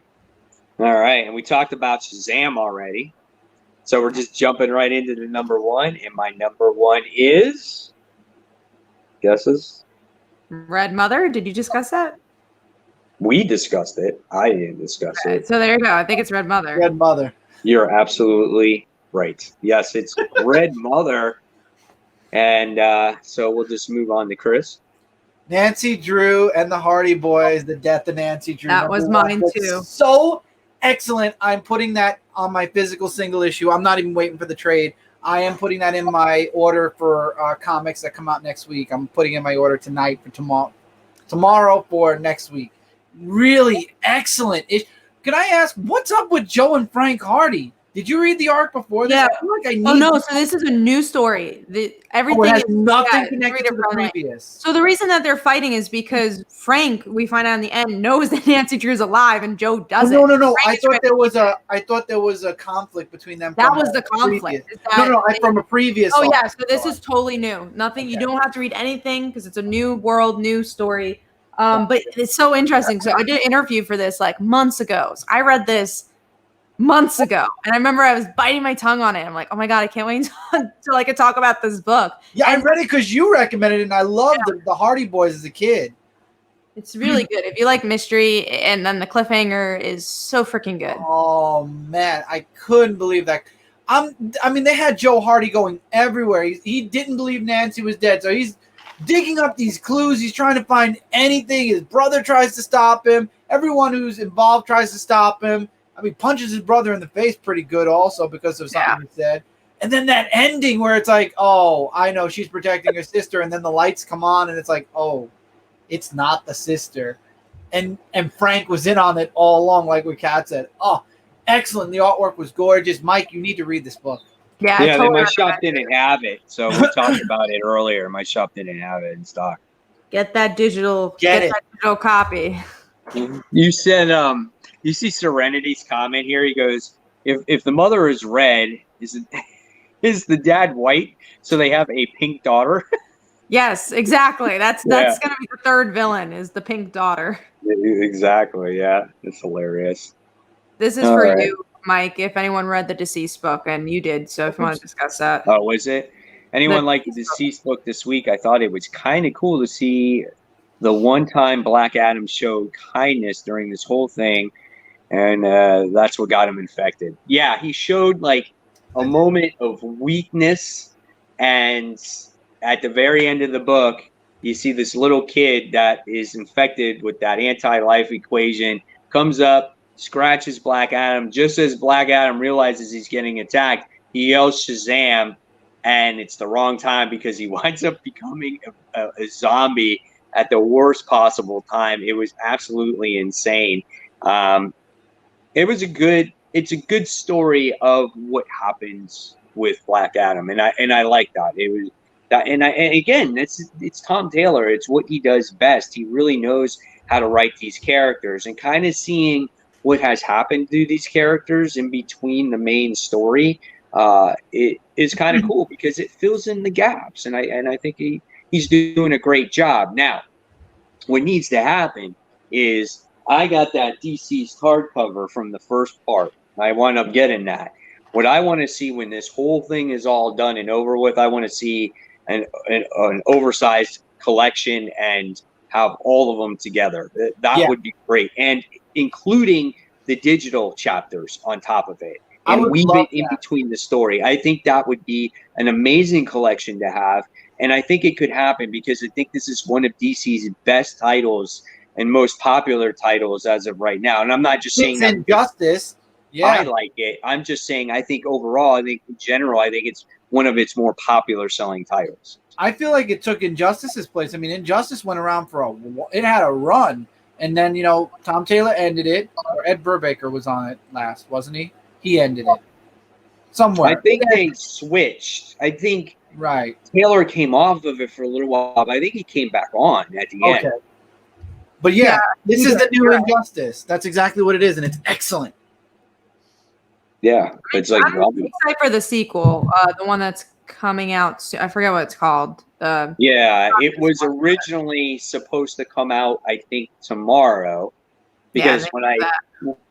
right, and we talked about Shazam already. So we're just jumping right into the number 1, and my number 1 is... Guesses? Red Mother. Did you discuss that? We discussed it. I didn't discuss it. So there you go. I think it's Red Mother. Red Mother. You're absolutely right. Yes, it's Red Mother. And so we'll just move on to Chris. Nancy Drew and the Hardy Boys, The Death of Nancy Drew. That was mine too. So excellent. I'm putting that on my physical single issue. I'm not even waiting for the trade. I am putting that in my order for comics that come out next week. I'm putting in my order tonight for tomorrow for next week. Really excellent. Can I ask, what's up with Joe and Frank Hardy? Did you read the arc before this? Yeah. I feel like I need. Oh no! So this is a new story. Everything it has is nothing connected to the previous. So the reason that they're fighting is because Frank, we find out in the end, knows that Nancy Drew's alive and Joe doesn't. No. Frank I thought there was a conflict between them. That was the conflict. From a previous. Oh yeah. So this is totally new. Nothing. Okay. You don't have to read anything because it's a new world, new story. But it's so interesting. So I did an interview for this like months ago. So I read this months ago, and I remember I was biting my tongue on it. I'm like, oh my god, I can't wait to talk about this book. Yeah, I read it because you recommended it, and I loved the Hardy Boys as a kid. It's really good if you like mystery, and then the cliffhanger is so freaking good. Oh man, I couldn't believe that. I mean, they had Joe Hardy going everywhere. He didn't believe Nancy was dead, so he's digging up these clues. He's trying to find anything. His brother tries to stop him. Everyone who's involved tries to stop him. I mean, punches his brother in the face pretty good also because of something he said. And then that ending where it's like, oh, I know she's protecting her sister. And then the lights come on and it's like, oh, it's not the sister. And Frank was in on it all along, like what Kat said. Oh, excellent. The artwork was gorgeous. Mike, you need to read this book. Yeah, totally my shop didn't have it. So we talked about it earlier. My shop didn't have it in stock. Get that digital. Get that digital copy. You said, you see Serenity's comment here. He goes, if the mother is red, is the dad white? So they have a pink daughter? Yes, exactly. That's going to be the third villain is the pink daughter. Exactly. Yeah. It's hilarious. This is for you, Mike, if anyone read the Deceased book, and you did. So if you want to discuss that. Oh, was it? Anyone like the Deceased book this week? I thought it was kind of cool to see the one time Black Adam showed kindness during this whole thing. And that's what got him infected. Yeah, he showed like a moment of weakness and at the very end of the book, you see this little kid that is infected with that anti-life equation, comes up, scratches Black Adam. Just as Black Adam realizes he's getting attacked, he yells Shazam, and it's the wrong time because he winds up becoming a zombie at the worst possible time. It was absolutely insane. It's a good story of what happens with Black Adam, and I like that. It was that, and again, it's Tom Taylor. It's what he does best. He really knows how to write these characters, and kind of seeing what has happened to these characters in between the main story. It is kind of cool because it fills in the gaps, and I think he's doing a great job. Now, what needs to happen is I got that DC's hardcover from the first part. I wound up getting that. What I want to see when this whole thing is all done and over with, I want to see an oversized collection and have all of them together. That would be great, and including the digital chapters on top of it. And weave it in between the story. I think that would be an amazing collection to have. And I think it could happen because I think this is one of DC's best titles and most popular titles as of right now. And I'm not just saying that Injustice. Yeah, I like it. I'm just saying I think overall, I think in general, I think it's one of its more popular selling titles. I feel like it took Injustice's place. I mean, Injustice went around it had a run. And then, Tom Taylor ended it. Or Ed Brubaker was on it last, wasn't he? He ended it somewhere. I think they switched. I think Taylor came off of it for a little while, but I think he came back on at the end. But this is the new Injustice. That's exactly what it is, and it's excellent. Yeah, it's like I'm excited for the sequel, the one that's coming out soon. I forget what it's called. It was originally supposed to come out, I think, tomorrow. Because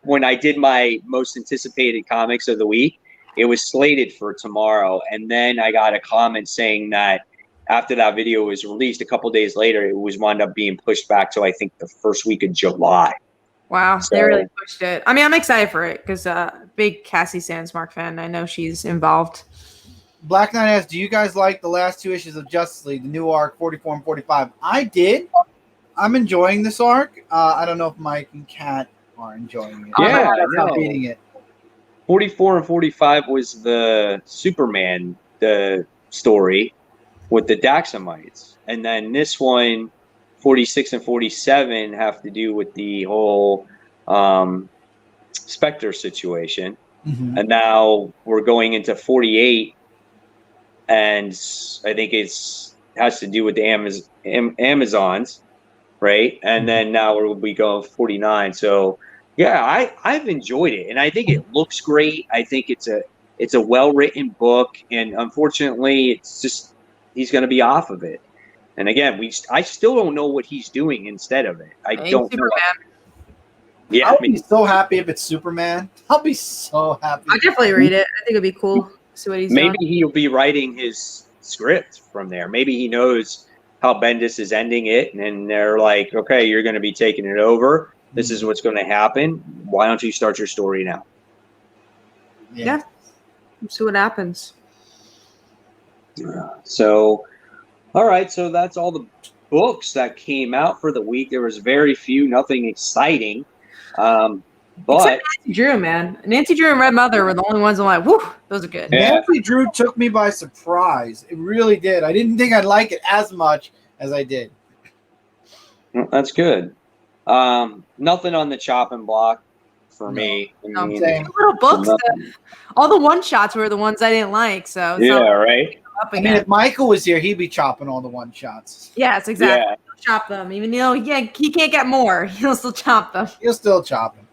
when I did my most anticipated comics of the week, it was slated for tomorrow. And then I got a comment saying that after that video was released, a couple days later, it was wound up being pushed back to, I think, the first week of July. Wow, so, they really pushed it. I mean, I'm excited for it because big Cassie Sandsmark fan. I know she's involved. Black Knight asks, do you guys like the last two issues of Justice League, the new arc 44 and 45? I did. I'm enjoying this arc. I don't know if Mike and Kat are enjoying it. Yeah, I'm reading it. 44 and 45 was the Superman story with the Daxamites. And then this one, 46 and 47, have to do with the whole Spectre situation. Mm-hmm. And now we're going into 48, and I think has to do with the Amazons. Right. And then now we go 49. So, yeah, I've enjoyed it, and I think it looks great. I think it's a well-written book, and unfortunately, it's just he's going to be off of it. And again, I still don't know what he's doing instead of it. I don't know. Yeah, I'll be so happy if it's Superman. I'll be so happy. I'll definitely read it. I think it'd be cool. See what he's doing. Maybe he'll be writing his script from there. Maybe he knows how Bendis is ending it, and they're like, okay, you're going to be taking it over. This is what's going to happen. Why don't you start your story now? Yeah. See what happens. So, all right. So that's all the books that came out for the week. There was very few, nothing exciting. But Nancy Drew, man. Nancy Drew and Red Mother were the only ones I'm like, whoo, those are good. Yeah. Nancy Drew took me by surprise. It really did. I didn't think I'd like it as much as I did. Well, that's good. Nothing on the chopping block for me. I mean, little books. All the one-shots were the ones I didn't like. So right. I mean, if Michael was here, he'd be chopping all the one-shots. Yes, exactly. Yeah. He'll chop them. Even though he can't get more, he'll still chop them. He'll still chop them.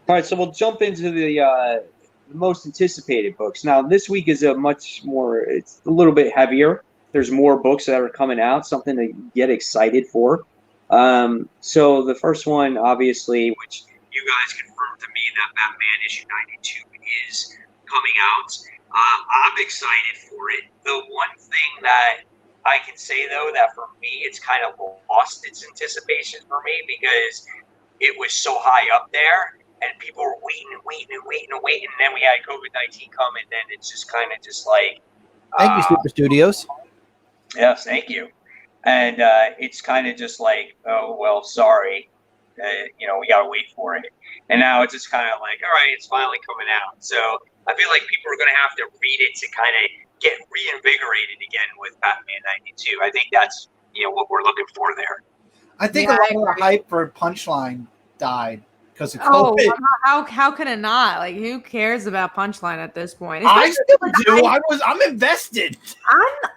All right, so we'll jump into the most anticipated books. Now, this week is it's a little bit heavier. There's more books that are coming out, something to get excited for. So the first one, obviously, which you guys confirmed to me, that Batman issue 92 is coming out. I'm excited for it. The one thing that I can say, though, that for me, it's kind of lost its anticipation for me because it was so high up there. And people were waiting, and then we had COVID-19 come, and then it's just kind of just like... Thank you, Super Studios. Yes, thank you. And it's kind of just like, oh, well, sorry. We got to wait for it. And now it's just kind of like, all right, it's finally coming out. So I feel like people are going to have to read it to kind of get reinvigorated again with Batman 92. I think that's, what we're looking for there. I think a lot of the hype for Punchline died because of Oh, COVID. how could it not? Like, who cares about Punchline at this point? I still do. I'm invested.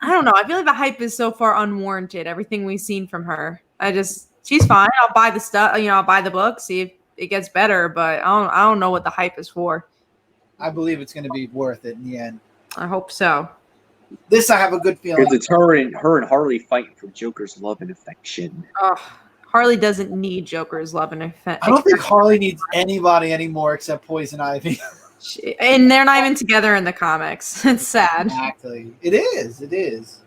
I don't know. I feel like the hype is so far unwarranted. Everything we've seen from her, she's fine. I'll buy the stuff. I'll buy the book, see if it gets better. But I don't know what the hype is for. I believe it's going to be worth it in the end. I hope so. This I have a good feeling. Because it's her and Harley fighting for Joker's love and affection. Oh, Harley doesn't need Joker's love and affection. I don't think Harley needs anybody anymore except Poison Ivy. And they're not even together in the comics. It's sad. Exactly. It is.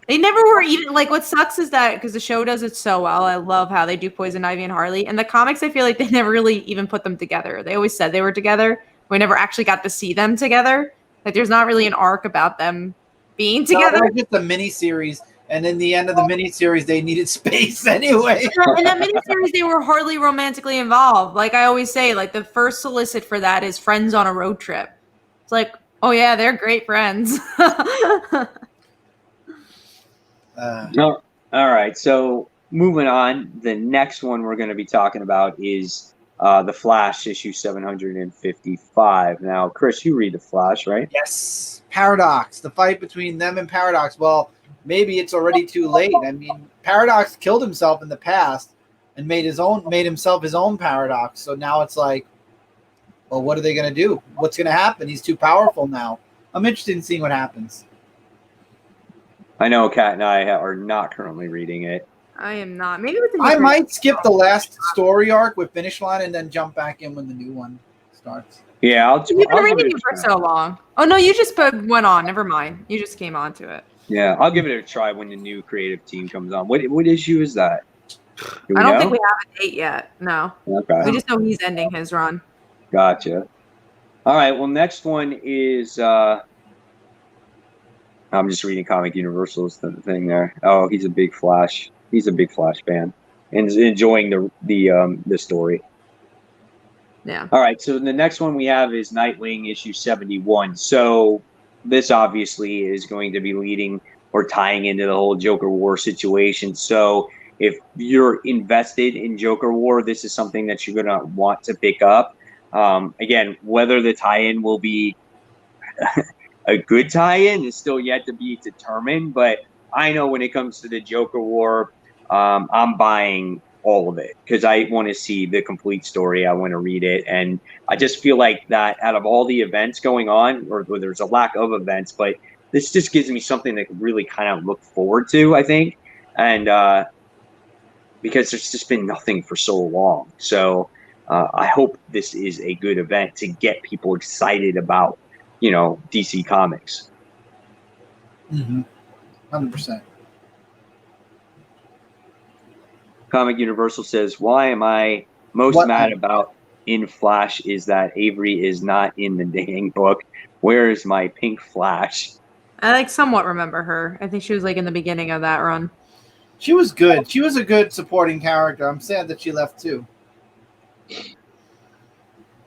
They never were even, like, what sucks is that, because the show does it so well, I love how they do Poison Ivy and Harley. In the comics, I feel like they never really even put them together. They always said they were together. We never actually got to see them together. Like, there's not really an arc about them being together. No, just a miniseries, and in the end of the miniseries, they needed space anyway. In that miniseries, they were hardly romantically involved. Like I always say, like, the first solicit for that is friends on a road trip. It's like, oh yeah, they're great friends. No. All right. So moving on, the next one we're going to be talking about is The Flash, issue 755. Now, Chris, you read The Flash, right? Yes. Paradox. The fight between them and Paradox. Well, maybe it's already too late. I mean, Paradox killed himself in the past and made himself his own Paradox. So now it's like, well, what are they going to do? What's going to happen? He's too powerful now. I'm interested in seeing what happens. I know Kat and I are not currently reading it. I am not. Maybe with the I might skip the last story arc with Finish Line and then jump back in when the new one starts. Yeah, You've been reading it for so long. Oh no, you just went on. Never mind. You just came on to it. Yeah, I'll give it a try when the new creative team comes on. What issue is that? I don't think we have a date yet. No. Okay. We just know he's ending his run. Gotcha. All right. Well, next one is. I'm just reading Comic Universal's thing there. Oh, he's a big Flash. He's a big Flash fan and is enjoying the story. Yeah. All right. So the next one we have is Nightwing issue 71. So this obviously is going to be leading or tying into the whole Joker War situation. So if you're invested in Joker War, this is something that you're going to want to pick up. Again, whether the tie-in will be a good tie-in is still yet to be determined. But I know when it comes to the Joker War, I'm buying all of it because I want to see the complete story. I want to read it. And I just feel like that out of all the events going on, or there's a lack of events, but this just gives me something to really kind of look forward to, I think. And because there's just been nothing for so long. So I hope this is a good event to get people excited about, DC Comics. 100%. Comic Universal says, why am I most mad about in Flash is that Avery is not in the dang book. Where is my pink Flash? I somewhat remember her. I think she was in the beginning of that run. She was good. She was a good supporting character. I'm sad that she left too.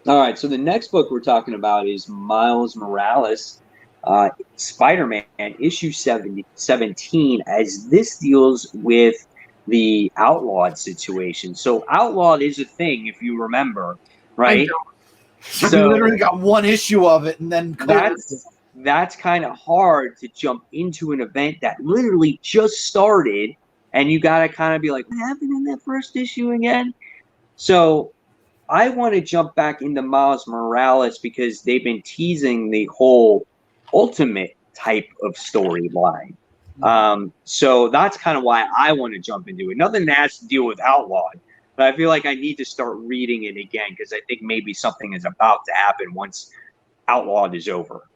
All right, so the next book we're talking about is Miles Morales, Spider-Man, issue 17, as this deals with the Outlawed situation. So Outlawed is a thing, if you remember, right? So we literally got one issue of it, and then that's kind of hard to jump into an event that literally just started, and you got to kind of be like, what happened in that first issue again? So I want to jump back into Miles Morales because they've been teasing the whole Ultimate type of storyline. So that's kind of why I want to jump into it. Nothing that has to deal with Outlawed, but I feel like I need to start reading it again because I think maybe something is about to happen once Outlawed is over.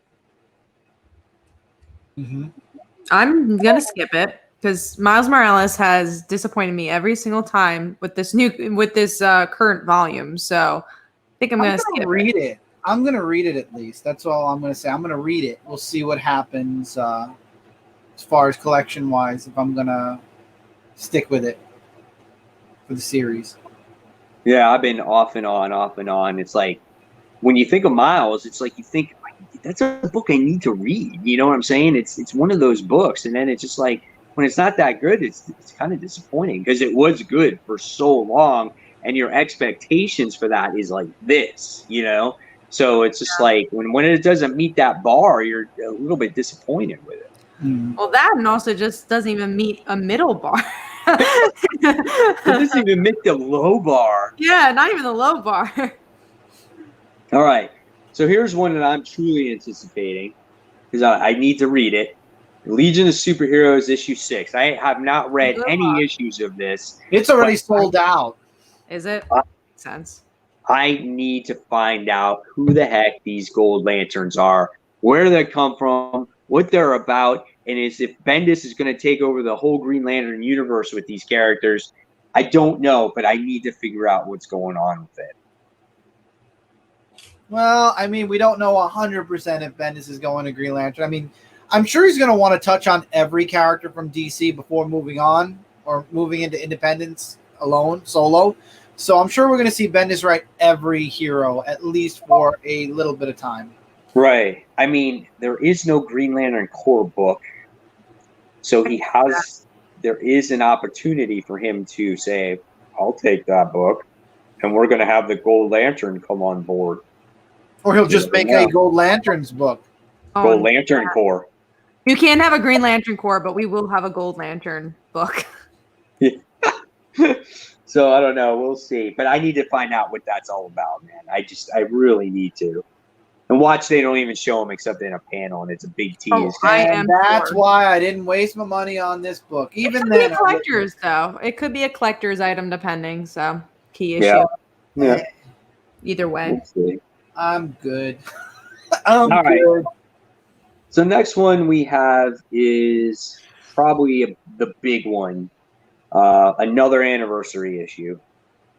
I'm going to skip it because Miles Morales has disappointed me every single time with this current volume. So I think I'm going to read it. I'm going to read it at least. That's all I'm going to say. I'm going to read it. We'll see what happens. as far as collection wise, if I'm gonna stick with it for the series. Yeah, I've been off and on. It's like when you think of Miles, it's like you think that's a book I need to read. You know what I'm saying? It's one of those books, and then it's just like when it's not that good, it's kind of disappointing because it was good for so long, and your expectations for that is like this, you know. So it's just like when it doesn't meet that bar, you're a little bit disappointed with it. Well, that and also just doesn't even meet a middle bar. It doesn't even meet the low bar. Yeah, not even the low bar. All right. So here's one that I'm truly anticipating because I need to read it. Legion of Superheroes issue 6. I have not read any issues of this. It's already sold out. Is it? Makes sense. I need to find out who the heck these Gold Lanterns are, where they come from, what they're about, and if Bendis is going to take over the whole Green Lantern universe with these characters. I don't know, but I need to figure out what's going on with it. Well, I mean, we don't know 100% if Bendis is going to Green Lantern. I mean, I'm sure he's going to want to touch on every character from DC before moving on or moving into independence alone, solo. So I'm sure we're going to see Bendis write every hero, at least for a little bit of time. Right. I mean, there is no Green Lantern Corps book. So there is an opportunity for him to say, I'll take that book, and we're going to have the Gold Lantern come on board. Or he'll just make a Gold Lanterns book. Gold Lantern Corps. You can't have a Green Lantern Corps, but we will have a Gold Lantern book. So I don't know. We'll see. But I need to find out what that's all about, man. I really need to. And watch, they don't even show them except in a panel, and it's a big tease. That's why I didn't waste my money on this book. Even then, it could be a collector's, though. It could be a collector's item, depending. So, key issue. Yeah. Either way. We'll see. I'm good. All right. So next one we have is probably the big one. Another anniversary issue.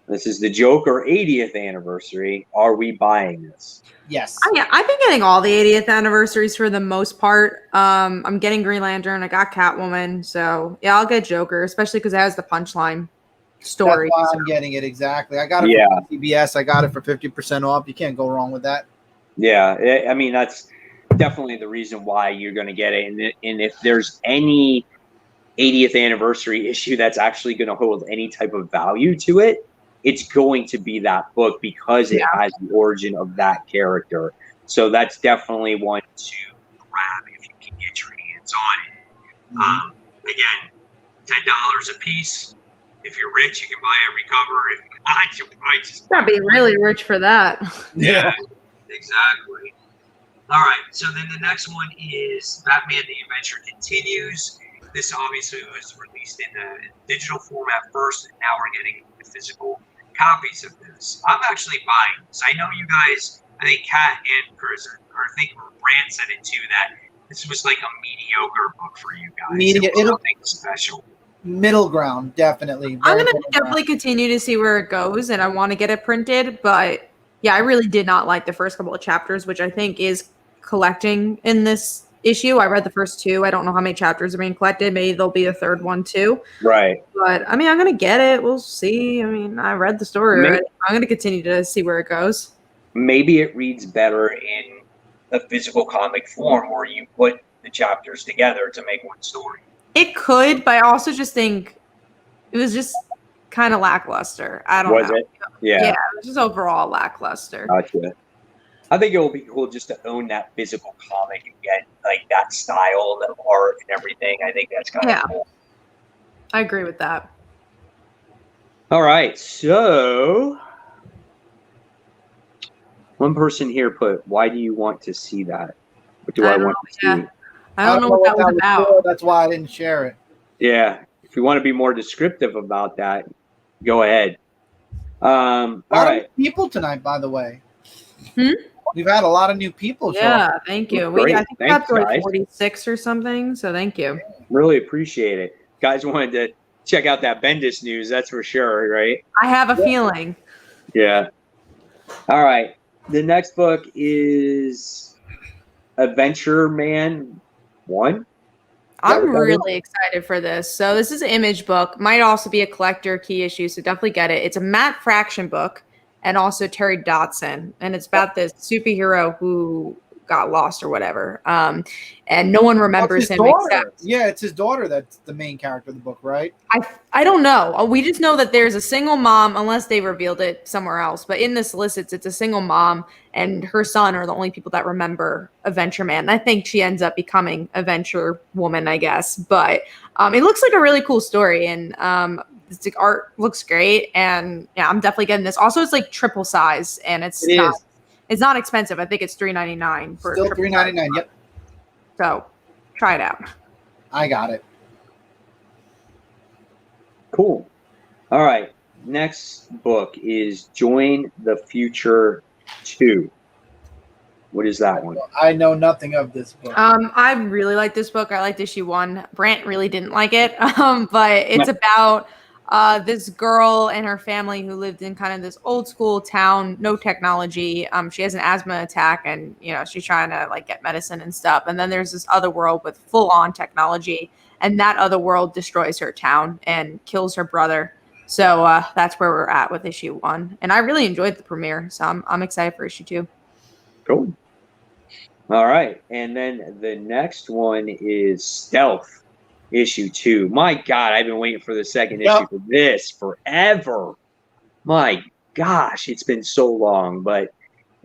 This is the Joker 80th anniversary. Are we buying this? Yes. I've been getting all the 80th anniversaries for the most part. I'm getting Green Lantern. I got Catwoman. So, yeah, I'll get Joker, especially because it has the Punchline story. That's why I'm getting it, exactly. I got it from CBS. I got it for 50% off. You can't go wrong with that. Yeah. I mean, that's definitely the reason why you're going to get it. And if there's any 80th anniversary issue that's actually going to hold any type of value to it, it's going to be that book because it has the origin of that character. So that's definitely one to grab if you can get your hands on it. Again, $10 a piece. If you're rich, you can buy every cover. If not, you might just gotta be really rich for that. Yeah, exactly. All right, so then the next one is Batman: The Adventure Continues. This obviously was released in a digital format first, and now we're getting the physical copies of this. I'm actually buying this. I know you guys, I think Kat and Chris, or I think Brand said it too, that this was like a mediocre book for you guys. It was nothing special. Middle ground, definitely. I'm going to definitely continue to see where it goes, and I want to get it printed. But, yeah, I really did not like the first couple of chapters, which I think is collecting in this issue. I read the first two. I don't know how many chapters are being collected. Maybe there'll be a third one, too. Right. But, I mean, I'm going to get it. We'll see. I mean, I read the story already. I'm going to continue to see where it goes. Maybe it reads better in a physical comic form where you put the chapters together to make one story. It could, but I also just think it was just kind of lackluster. I don't know. Was it? Yeah. Yeah, it was just overall lackluster. Gotcha. I think it will be cool just to own that physical comic and get like that style, the art, and everything. I think that's kind of cool. I agree with that. All right, so one person here put, "Why do you want to see that? What do I want to see?" I don't know what that was about. That's why I didn't share it. Yeah, if you want to be more descriptive about that, go ahead. All right. People tonight, by the way. We've had a lot of new people. Yeah, thank you. I think that's like 46 or something. So thank you. Really appreciate it. Guys wanted to check out that Bendis news, that's for sure, right? I have a feeling. Yeah. All right. The next book is Adventure Man 1. I'm really excited for this. So this is an Image book. Might also be a collector key issue, so definitely get it. It's a Matt Fraction book and also Terry Dodson. And it's about this superhero who got lost or whatever. And no one remembers him except... Yeah, it's his daughter that's the main character of the book, right? I don't know. We just know that there's a single mom, unless they revealed it somewhere else. But in the solicits, it's a single mom and her son are the only people that remember Adventure Man. I think she ends up becoming Adventure Woman, I guess. But it looks like a really cool story, and the art looks great. And yeah, I'm definitely getting this. Also, it's like triple size, and it's not expensive. I think it's $3.99 for still $3.99. Yep. So try it out. I got it. Cool. All right. Next book is Join the Future 2. What is that one? I know nothing of this book. I really like this book. I liked issue 1. Brant really didn't like it. But it's about this girl and her family who lived in kind of this old school town, no technology. She has an asthma attack, and she's trying to like get medicine and stuff. And then there's this other world with full on technology, and that other world destroys her town and kills her brother. So that's where we're at with issue 1. And I really enjoyed the premiere, so I'm excited for issue 2. Cool. All right. And then the next one is Stealth, issue 2. My God, I've been waiting for the second issue for this forever. My gosh, it's been so long. But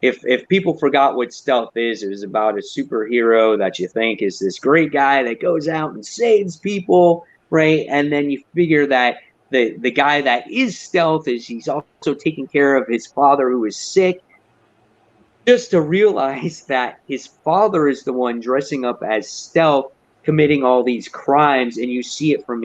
if people forgot what Stealth is, it was about a superhero that you think is this great guy that goes out and saves people, right? And then you figure that the guy that is Stealth he's also taking care of his father who is sick. Just to realize that his father is the one dressing up as Stealth, committing all these crimes, and you see it from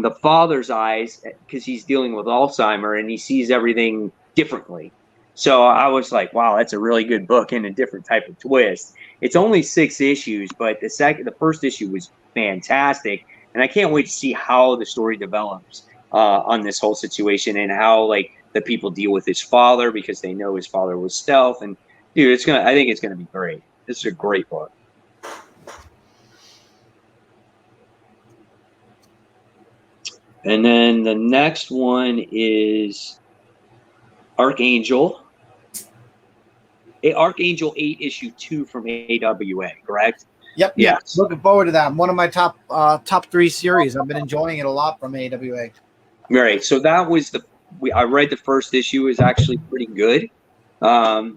the father's eyes because he's dealing with Alzheimer's and he sees everything differently. So I was like, wow, that's a really good book and a different type of twist. It's only 6 issues, but the first issue was fantastic, and I can't wait to see how the story develops on this whole situation and how the people deal with his father because they know his father was Stealth. And dude, I think it's gonna be great. This is a great book. And then the next one is Archangel. Archangel 8 issue 2 from AWA, correct? Yep. Yes. Looking forward to that. One of my top 3 series. I've been enjoying it a lot from AWA. Right. So that was I read the first issue. Is actually pretty good. I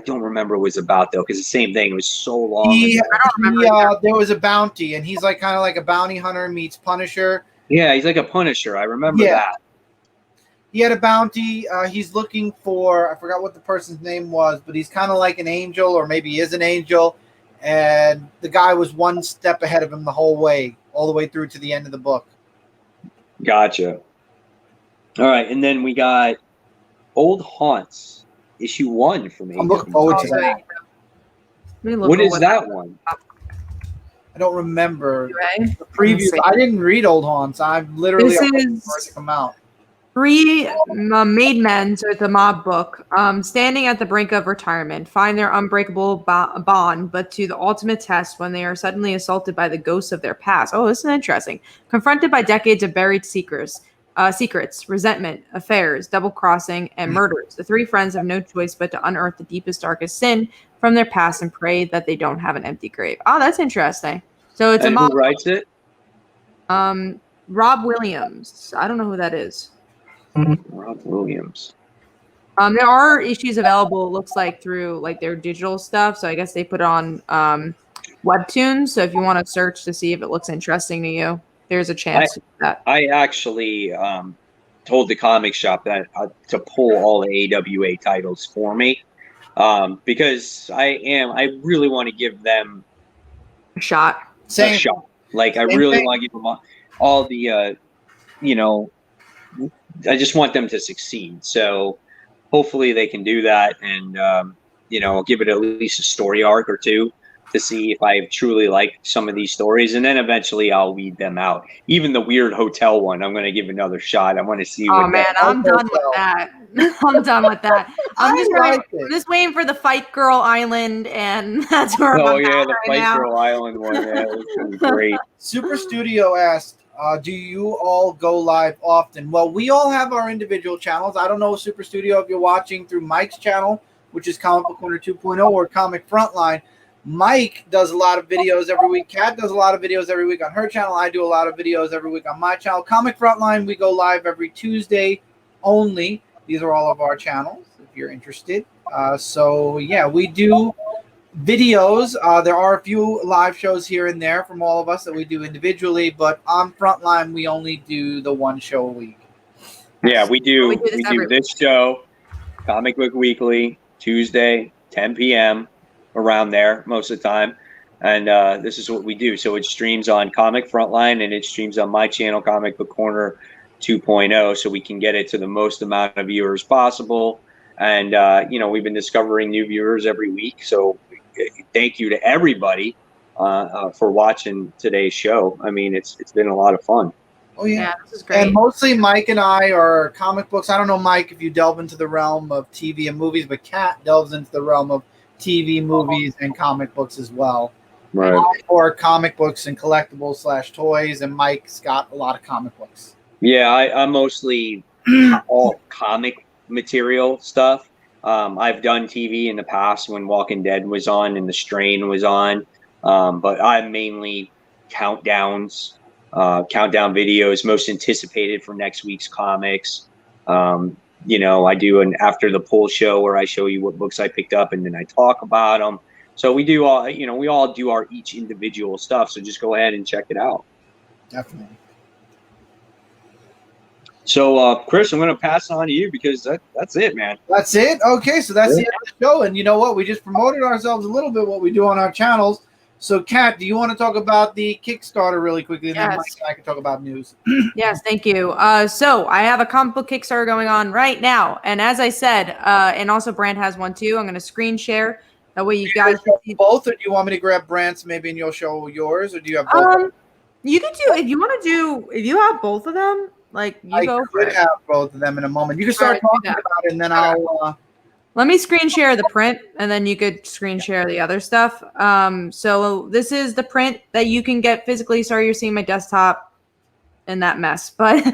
don't remember what it was about though, because the same thing. It was so long. I don't remember. There was a bounty, and he's kind of like a bounty hunter meets Punisher. Yeah, he's like a Punisher. I remember that. He had a bounty. He's looking for, I forgot what the person's name was, but he's kind of like an angel, or maybe he is an angel. And the guy was one step ahead of him the whole way, all the way through to the end of the book. Gotcha. All right, and then we got Old Haunts, issue 1 from AWA. I'm looking forward to that. What is that one? I don't remember Right? the preview. I didn't read Old Haunts. I'm literally waiting for it to come out. 3 made men, so it's a mob book, standing at the brink of retirement, find their unbreakable bond, but to the ultimate test when they are suddenly assaulted by the ghosts of their past. Oh, this is interesting. Confronted by decades of buried secrets, resentment, affairs, double-crossing, and murders, the 3 friends have no choice but to unearth the deepest, darkest sin from their past and pray that they don't have an empty grave. Oh, that's interesting. So it's a mob. Who writes it? Rob Williams. I don't know who that is. Rob Williams. There are issues available, it looks like, through their digital stuff. So I guess they put it on Webtoons. So if you want to search to see if it looks interesting to you, there's a chance to do that. I actually told the comic shop that to pull all the AWA titles for me because I really want to give them a shot. A shot. I really want to give them all the I just want them to succeed. So hopefully they can do that and, give it at least a story arc or 2 to see if I truly like some of these stories. And then eventually I'll weed them out. Even the weird hotel one, I'm going to give another shot. I want to see. Oh, man, I'm done with that. I'm done with that. I'm like it. I'm just waiting for the Fight Girl Island, and that's where Oh I'm yeah, at the right Fight now. Girl Island one. Yeah, that's gonna be great. Super Studio asked, do you all go live often? Well, we all have our individual channels. I don't know, Super Studio, if you're watching through Mike's channel, which is Comic Book Corner 2.0 or Comic Frontline. Mike does a lot of videos every week. Kat does a lot of videos every week on her channel. I do a lot of videos every week on my channel. Comic Frontline, we go live every Tuesday only. These are all of our channels if you're interested. So, yeah, we do videos. There are a few live shows here and there from all of us that we do individually, but on Frontline, we only do the one show a week. Yeah, we do. We do this We every do this show, Comic Book Weekly, Tuesday, 10 p.m. around there most of the time. And this is what we do. So it streams on Comic Frontline and it streams on my channel, Comic Book Corner 2.0, so we can get it to the most amount of viewers possible. And, we've been discovering new viewers every week. So thank you to everybody for watching today's show. I mean, it's been a lot of fun. Oh, yeah. Yeah, this is great. And mostly Mike and I are comic books. I don't know, Mike, if you delve into the realm of TV and movies, but Kat delves into the realm of TV, movies, and comic books as well. Right. Or comic books and collectibles / toys, and Mike's got a lot of comic books. Yeah, I'm mostly all comic material stuff. I've done TV in the past when Walking Dead was on and The Strain was on, but I'm mainly countdowns, countdown videos, most anticipated for next week's comics. I do an after the pull show where I show you what books I picked up and then I talk about them. So we do all, we all do our each individual stuff. So just go ahead and check it out. Definitely. So, Chris, I'm going to pass it on to you because that's it, man. That's it? Okay, so that's the end of the show. And you know what? We just promoted ourselves a little bit, what we do on our channels. So, Kat, do you want to talk about the Kickstarter really quickly? And then Mike and I can talk about news. Yes, thank you. So I have a comic book Kickstarter going on right now. And as I said, and also Brand has one too. I'm going to screen share. That way you guys can see both, or do you want me to grab Brandt's maybe and you'll show yours, or do you have both? You can do, if you want to do, if you have both of them, like you go for it. I could have both of them in a moment. You can start talking about it and then I'll... Let me screen share the print and then you could screen share the other stuff. So this is the print that you can get physically. Sorry, you're seeing my desktop in that mess, but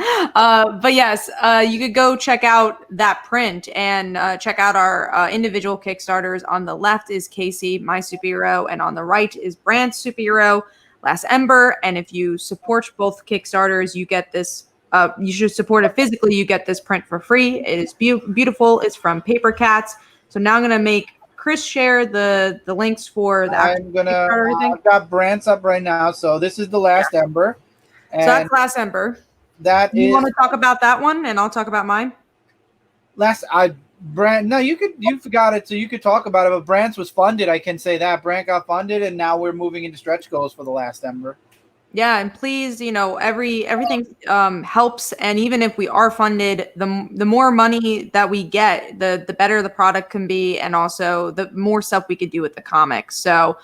yes, you could go check out that print and check out our individual Kickstarters. On the left is Casey, my superhero, and on the right is Brand's superhero, Last Ember. And if you support both Kickstarters, you get this. You should support it physically. You get this print for free. It is beautiful. It's from Paper Cats. So now I'm gonna make Chris share the links for the. I've got Brandt's up right now. So this is the Last Ember. And so that's Last Ember. You want to talk about that one, and I'll talk about mine. Brand. No, you forgot it, so you could talk about it. But Brandt's was funded. I can say that Brandt got funded, and now we're moving into stretch goals for the Last Ember. Yeah, and please, everything helps, and even if we are funded, the more money that we get, the better the product can be, and also the more stuff we could do with the comics. So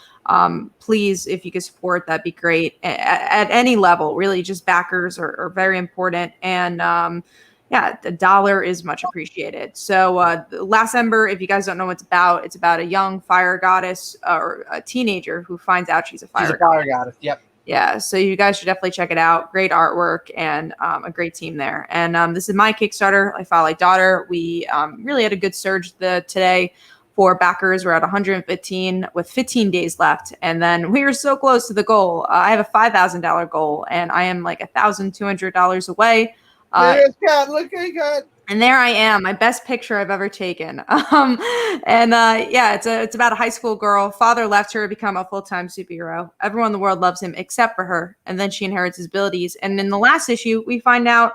please, if you could support, that'd be great. At any level, really, just backers are very important, and the dollar is much appreciated. So Last Ember, if you guys don't know what it's about a young fire goddess or a teenager who finds out she's a fire goddess. Yep. Yeah, so you guys should definitely check it out. Great artwork and a great team there. And this is my Kickstarter, I File Like Daughter. We really had a good surge today for backers. We're at 115 with 15 days left. And then we were so close to the goal. I have a $5,000 goal, and I am like $1,200 away. Look, I got. And there I am, my best picture I've ever taken. It's about a high school girl. Father left her to become a full-time superhero. Everyone in the world loves him except for her. And then she inherits his abilities. And in the last issue, we find out,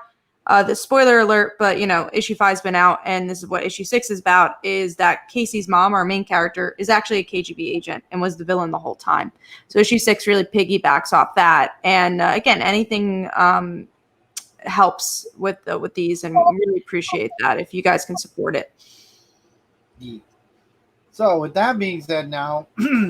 the spoiler alert, but issue 5's been out, and this is what issue 6 is about, is that Casey's mom, our main character, is actually a KGB agent and was the villain the whole time. So issue 6 really piggybacks off that. And again, anything helps with these, and we really appreciate that if you guys can support it. So with that being said, now,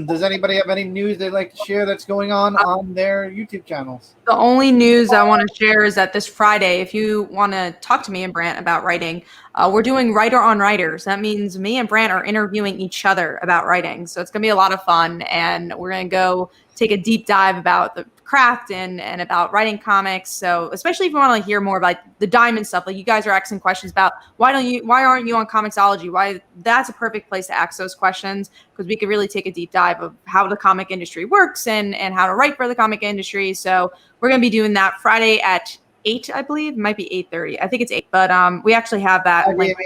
does anybody have any news they'd like to share that's going on their YouTube channels? The only news I want to share is that this Friday, if you want to talk to me and Brant about writing, we're doing Writer on Writers. That means me and Brant are interviewing each other about writing. So it's going to be a lot of fun, and we're going to go take a deep dive about the craft and about writing comics. So especially if you want to hear more about the Diamond stuff, like you guys are asking questions about why aren't you on Comixology? That's a perfect place to ask those questions, because we could really take a deep dive of how the comic industry works and how to write for the comic industry. So we're going to be doing that Friday at 8, I believe. It might be 8:30. I think it's 8, but we actually have that. Hi, Damien.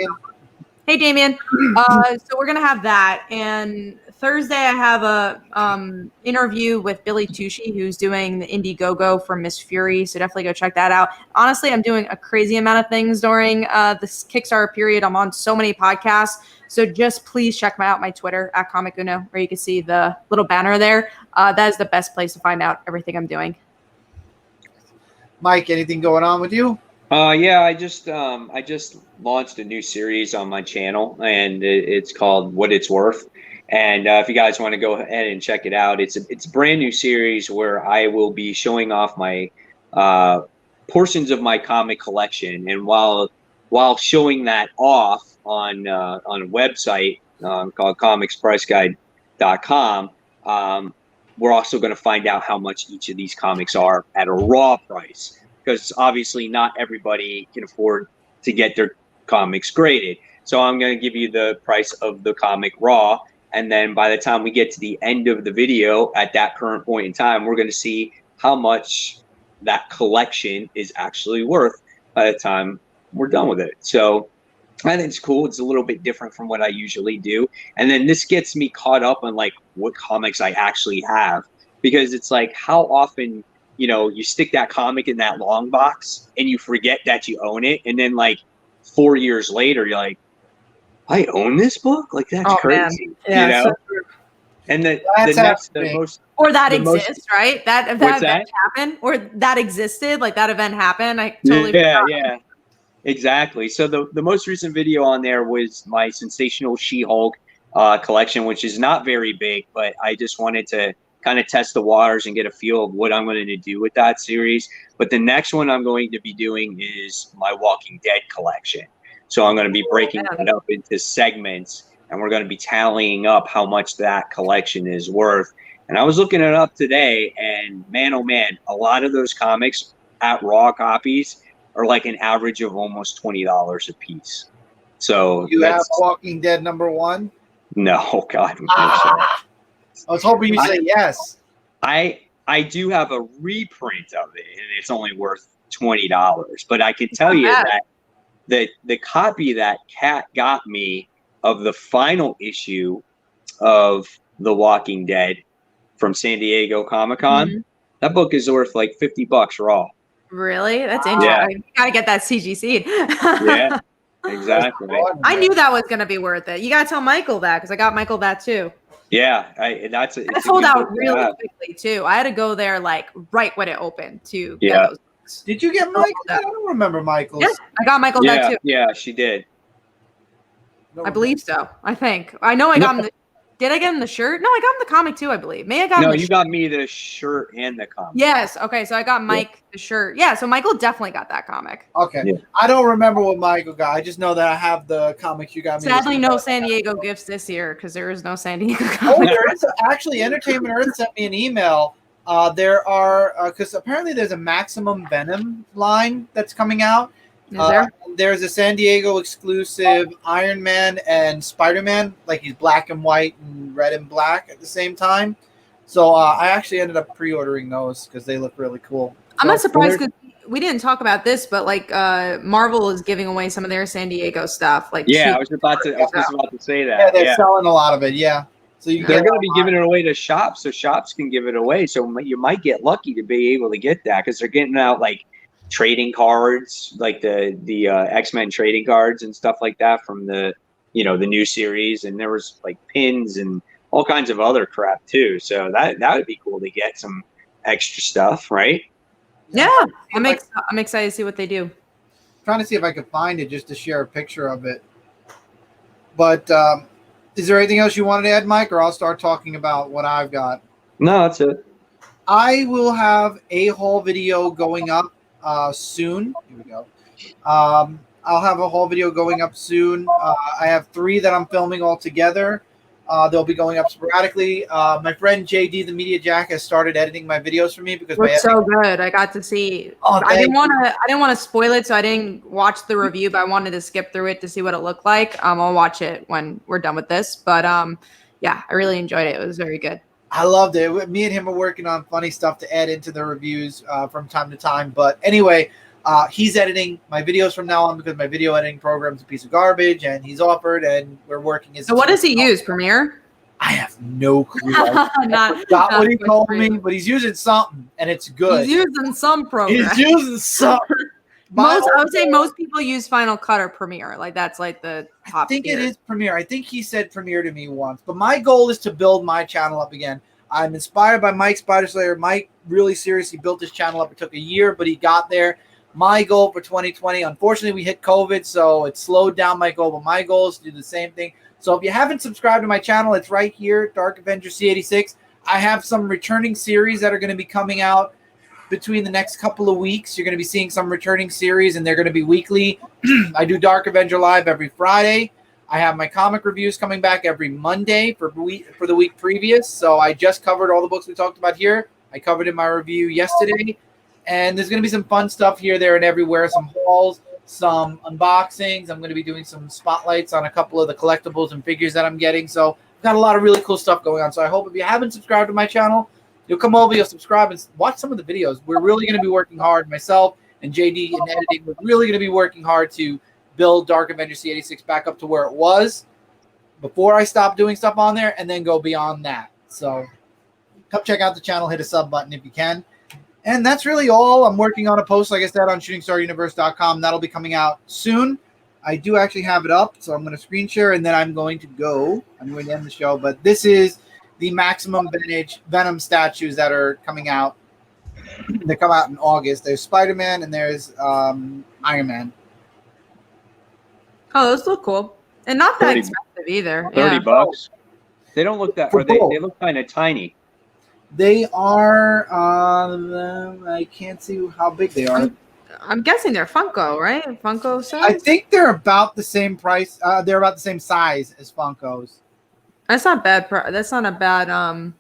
Hey, Damien. So we're going to have that. And Thursday, I have a interview with Billy Tucci, who's doing the Indiegogo for Miss Fury. So definitely go check that out. Honestly, I'm doing a crazy amount of things during this Kickstarter period. I'm on so many podcasts. So just please check out my Twitter at Comic Uno, where you can see the little banner there. That is the best place to find out everything I'm doing. Mike, anything going on with you? Yeah, I just launched a new series on my channel, and it's called What It's Worth. And if you guys want to go ahead and check it out, it's a brand new series where I will be showing off my portions of my comic collection. And while showing that off on a website called comicspriceguide.com, we're also going to find out how much each of these comics are at a raw price, because obviously not everybody can afford to get their comics graded. So I'm going to give you the price of the comic raw. And then by the time we get to the end of the video, at that current point in time, we're going to see how much that collection is actually worth by the time we're done with it. So I think it's cool. It's a little bit different from what I usually do. And then this gets me caught up on like what comics I actually have, because it's like, how often, you know, you stick that comic in that long box and you forget that you own it. And then like 4 years later, you're like, I own this book? Like, that's crazy. Yeah, you know? so true. And the most, or that the most- exists, right? That What's event happened, or that existed, like that event happened. I totally forgot. yeah, exactly. So the most recent video on there was my Sensational She-Hulk collection, which is not very big, but I just wanted to kind of test the waters and get a feel of what I'm going to do with that series. But the next one I'm going to be doing is my Walking Dead collection. So I'm going to be breaking that up into segments, and we're going to be tallying up how much that collection is worth. And I was looking it up today, and man, oh man, a lot of those comics at raw copies are like an average of almost $20 a piece. So You have Walking Dead #1? No, God. I was hoping you'd say yes. I do have a reprint of it, and it's only worth $20. But I can tell you that the copy that Kat got me of the final issue of The Walking Dead from San Diego Comic-Con, that book is worth like $50 raw. Really? That's interesting. Yeah. You gotta get that CGC. Yeah, exactly. I knew that was gonna be worth it. You gotta tell Michael that, because I got Michael that too. Yeah, I sold out really quickly too. I had to go there like right when it opened to get those books. Did you get Michael? I don't remember Michael's. Yeah, I got Michael that too. Yeah, she did. I believe so. I think. I know I got him. Did I get him the shirt? No, I got him the comic too, I believe. May I got him the you shirt. got me the shirt and the comic. Yes. Okay, so I got Mike the shirt. Yeah, so Michael definitely got that comic. Okay. Yeah. I don't remember what Michael got. I just know that I have the comics you got me. Sadly, no San Diego gifts this year, because there is no San Diego comic. Oh, there is. Actually, Entertainment Earth sent me an email. There are, because apparently there's a Maximum Venom line that's coming out. Is there? There's a San Diego exclusive Iron Man and Spider-Man, like he's black and white and red and black at the same time. So I actually ended up pre-ordering those because they look really cool. I'm not surprised, because we didn't talk about this, but like Marvel is giving away some of their San Diego stuff. Like, I was just about to say that. Yeah, they're selling a lot of it. Yeah. So they're going to be giving it away to shops, so shops can give it away. So you might get lucky to be able to get that, because they're getting out like trading cards, like the X-Men trading cards and stuff like that from the the new series, and there was like pins and all kinds of other crap too. So that would be cool to get some extra stuff, right? Yeah, I'm excited to see what they do. Trying to see if I could find it just to share a picture of it. But Is there anything else you wanted to add, Mike, or I'll start talking about what I've got? No, that's it. I will have a haul video going up soon. Here we go. I'll have a haul video going up soon. I have 3 that I'm filming all together. They'll be going up sporadically. My friend JD, the Media Jack, has started editing my videos for me because Looks so good. I got to see. Oh, I didn't want to spoil it, so I didn't watch the review, but I wanted to skip through it to see what it looked like. I'll watch it when we're done with this. But yeah, I really enjoyed it. It was very good. I loved it. Me and him are working on funny stuff to add into the reviews from time to time. But anyway, he's editing my videos from now on because my video editing program is a piece of garbage, and he's offered, and we're working. So what does he use? Premiere? I have no clue. I forgot what he told me, but he's using something, and it's good. He's using some program. He's using something. I would say most people use Final Cut or Premiere. Like that's like the top. I think tier. it is Premiere. I think he said Premiere to me once. But my goal is to build my channel up again. I'm inspired by Mike Spiderslayer. Mike really seriously built his channel up. It took a year, but he got there. My goal for 2020, unfortunately, we hit COVID, so it slowed down my goal. But my goal is to do the same thing. So if you haven't subscribed to my channel, it's right here, Dark Avenger C86. I have some returning series that are going to be coming out between the next couple of weeks. You're going to be seeing some returning series, and they're going to be weekly. I do Dark Avenger Live every Friday. I have my comic reviews coming back every Monday for the week previous. So I just covered all the books we talked about here. I covered in my review yesterday. And there's going to be some fun stuff here, there, and everywhere. Some hauls, some unboxings. I'm going to be doing some spotlights on a couple of the collectibles and figures that I'm getting. So I've got a lot of really cool stuff going on. So I hope if you haven't subscribed to my channel, you'll come over, you'll subscribe, and watch some of the videos. We're really going to be working hard. Myself and JD in editing, we're really going to be working hard to build Dark Avenger C86 back up to where it was before I stopped doing stuff on there, and then go beyond that. So come check out the channel, hit a sub button if you can. And that's really all. I'm working on a post, like I said, on shootingstaruniverse.com. That'll be coming out soon. I do actually have it up, so I'm going to screen share, and then I'm going to end the show. But this is the Maximum Vintage Venom statues that are coming out. They come out in August. There's Spider-Man, and there's Iron Man. Oh, those look cool. And not that expensive either. $30. They don't look that, or they look kind of tiny. They are, I can't see how big they are. I'm guessing they're Funko, right? Funko size? I think they're about the same price. They're about the same size as Funkos. That's not bad. That's not a bad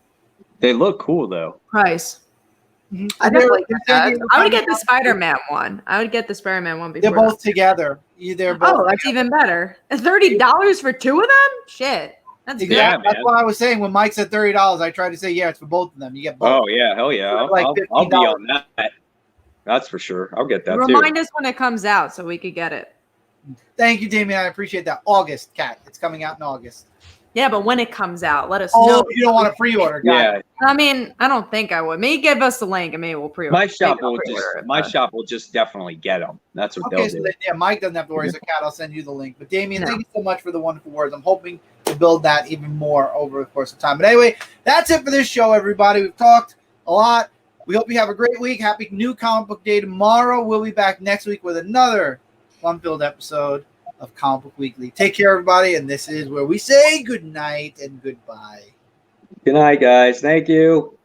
They look cool, though. price. Mm-hmm. I definitely get that. I would get the Spider-Man one. I would get the Spider-Man one before. They're both together. They're both that's even better. $30 for 2 of them? Shit. That's good. Yeah, that's what I was saying. When Mike said $30, I tried to say, yeah, it's for both of them. You get both. Oh, yeah. Hell yeah. I'll be on that. That's for sure. I'll get that, Remind us when it comes out so we could get it. Thank you, Damien. I appreciate that. August, Kat. It's coming out in August. Yeah, but when it comes out, let us know. Oh, you don't want to pre-order. Yeah. I mean, I don't think I would. Maybe give us the link and maybe we'll pre-order. My shop will just definitely get them. That's what they'll do. Yeah, Mike doesn't have to worry. So, Kat, I'll send you the link. But Damien, thank you so much for the wonderful words. I'm hoping to build that even more over the course of time. But anyway, that's it for this show, everybody. We've talked a lot. We hope you have a great week. Happy new comic book day tomorrow. We'll be back next week with another fun-filled episode of Comic Book Weekly. Take care, everybody, and this is where we say good night and goodbye. Good night, guys. Thank you.